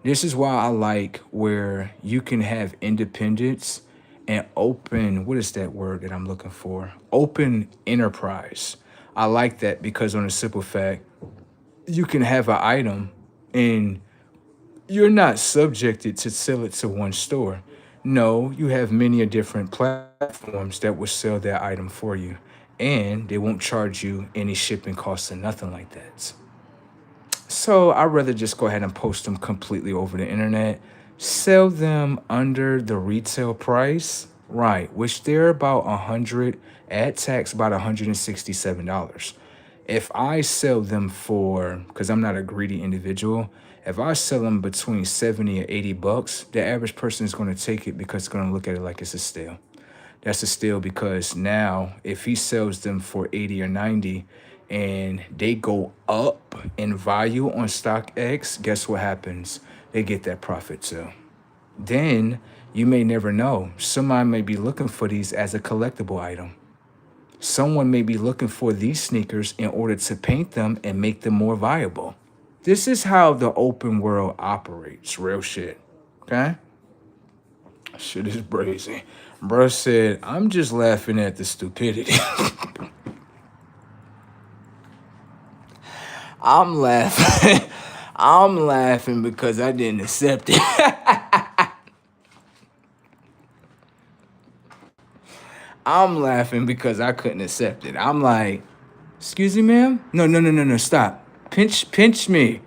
This is why I like where you can have independence and open, what is that word that I'm looking for? Open enterprise. I like that because on a simple fact, you can have an item and you're not subjected to sell it to one store. No, you have many different platforms that will sell that item for you. And they won't charge you any shipping costs or nothing like that. So I'd rather just go ahead and post them completely over the internet. Sell them under the retail price, right, which they're about 100, add tax about $167. If I sell them for, because I'm not a greedy individual, if I sell them between 70 and $80, the average person is going to take it because it's going to look at it like it's a steal. That's a steal because now if he sells them for 80 or 90 and they go up in value on StockX, guess what happens? They get that profit too. Then you may never know. Somebody may be looking for these as a collectible item. Someone may be looking for these sneakers in order to paint them and make them more viable. This is how the open world operates. Real shit. Okay? Shit is brazy. Bruh said, I'm just laughing at the stupidity. I'm laughing. I'm laughing because I didn't accept it. I'm laughing because I couldn't accept it. I'm like, excuse me, ma'am? No, stop. Pinch me.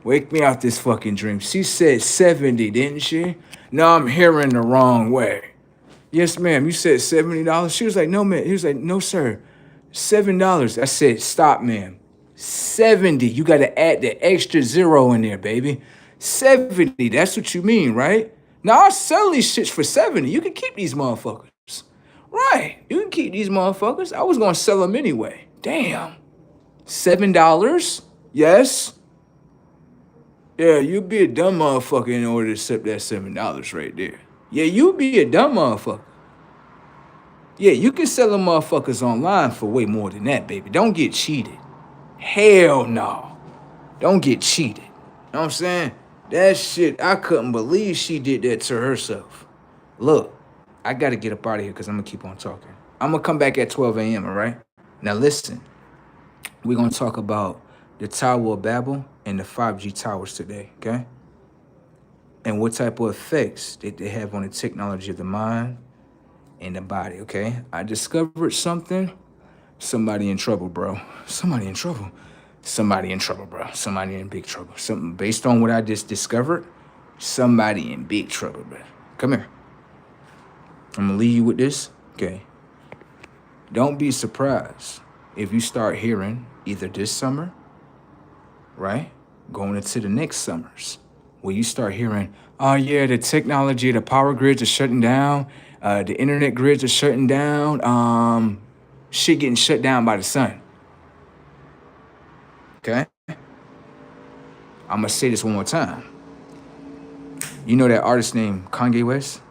Wake me out this fucking dream. She said 70, didn't she? No, I'm hearing the wrong way. Yes, ma'am, you said $70. She was like, no, ma'am. He was like, no, sir. $7. I said, stop, ma'am. 70. You gotta add the extra zero in there, baby. 70. That's what you mean, right? Now I'll sell these shits for 70. You can keep these motherfuckers. Right. You can keep these motherfuckers. I was gonna sell them anyway. Damn. $7? Yes. Yeah, you'd be a dumb motherfucker in order to accept that $7 right there. Yeah, you'd be a dumb motherfucker. Yeah, you can sell them motherfuckers online for way more than that, baby. Don't get cheated. Hell no. Don't get cheated. You know what I'm saying? That shit, I couldn't believe she did that to herself. Look, I gotta get up out of here because I'm gonna keep on talking. I'm gonna come back at 12 a.m., all right? Now listen, we're gonna talk about the Tower of Babel and the 5G towers today, okay? And what type of effects that they have on the technology of the mind and the body, okay? I discovered something. Somebody in trouble, bro. Somebody in trouble. Somebody in trouble, bro. Somebody in big trouble. Something based on what I just discovered, somebody in big trouble, bro. Come here. I'm gonna leave you with this, okay? Don't be surprised if you start hearing either this summer, right? Going into the next summers, where you start hearing, oh yeah, the technology, the power grids are shutting down, the internet grids are shutting down, shit getting shut down by the sun. Okay? I'm gonna say this one more time. You know that artist named Kanye West?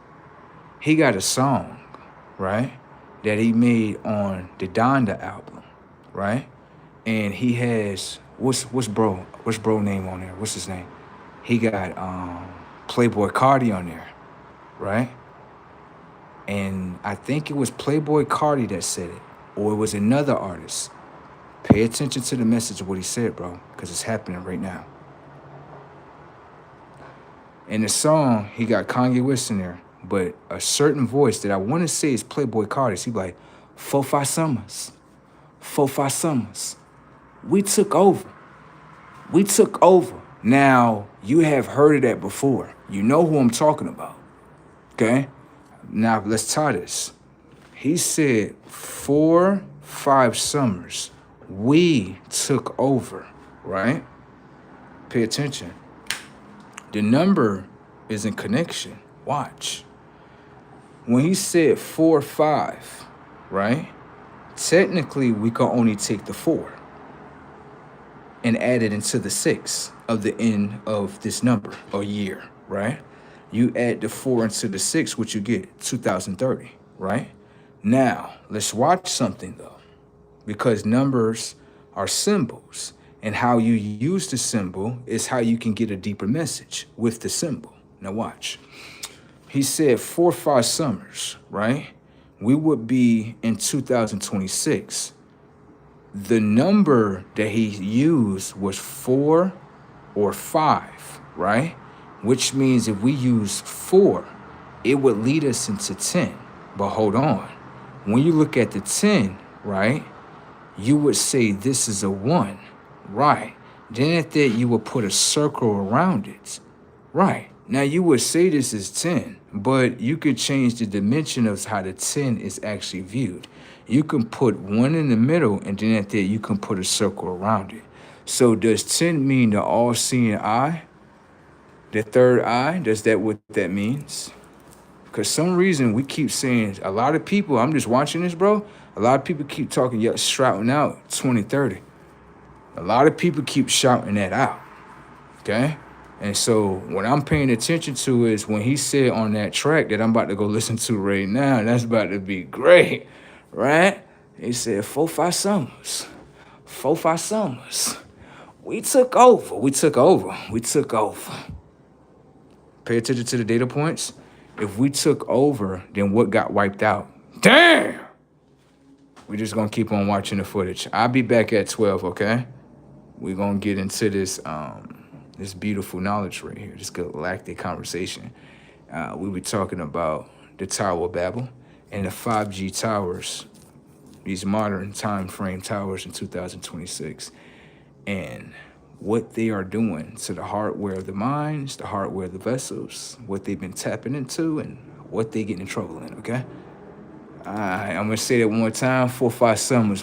He got a song, right, that he made on the Donda album, right? And he has what's bro name on there? What's his name? He got Playboy Cardi on there, right? And I think it was Playboy Cardi that said it, or it was another artist. Pay attention to the message of what he said, bro, because it's happening right now. In the song, he got Kanye West in there, but a certain voice that I want to say is Playboy Cardi. He be like, 4, 5 summers, 4, 5 summers. We took over. We took over. Now, you have heard of that before. You know who I'm talking about, okay? Now, let's tie this. He said 4, 5 summers. We took over, right? Pay attention. The number is in connection. Watch. When he said 4, 5, right? Technically, we can only take the 4 and add it into the 6 of the end of this number or year, right? You add the 4 into the 6, what you get? 2030, right? Now, let's watch something though, because numbers are symbols, and how you use the symbol is how you can get a deeper message with the symbol. Now watch. He said 4, 5 summers, right? We would be in 2026. The number that he used was 4 or 5, right? Which means if we use 4, it would lead us into 10. But hold on. When you look at the 10, right, you would say this is a 1, right? Then at that, you would put a circle around it, right? Now, you would say this is 10, but you could change the dimension of how the 10 is actually viewed. You can put 1 in the middle, and then at that, you can put a circle around it. So does 10 mean the all-seeing eye? The third eye? Does that what that means? Because some reason we keep saying, a lot of people, I'm just watching this, bro, a lot of people keep talking, shouting out 2030. A lot of people keep shouting that out, okay? And so what I'm paying attention to is when he said on that track that I'm about to go listen to right now, that's about to be great, right? He said 4, 5 summers, 4, 5 summers. We took over, we took over, we took over. Pay attention to the data points. If we took over, then what got wiped out? Damn! We're just gonna keep on watching the footage. I'll be back at 12, okay? We're gonna get into this this beautiful knowledge right here, this galactic conversation. We were talking about the Tower of Babel and the 5G towers, these modern time frame towers in 2026, and what they are doing to the hardware of the minds, the hardware of the vessels, what they've been tapping into, and what they get in trouble in, okay? I'm gonna say that one more time. 457 was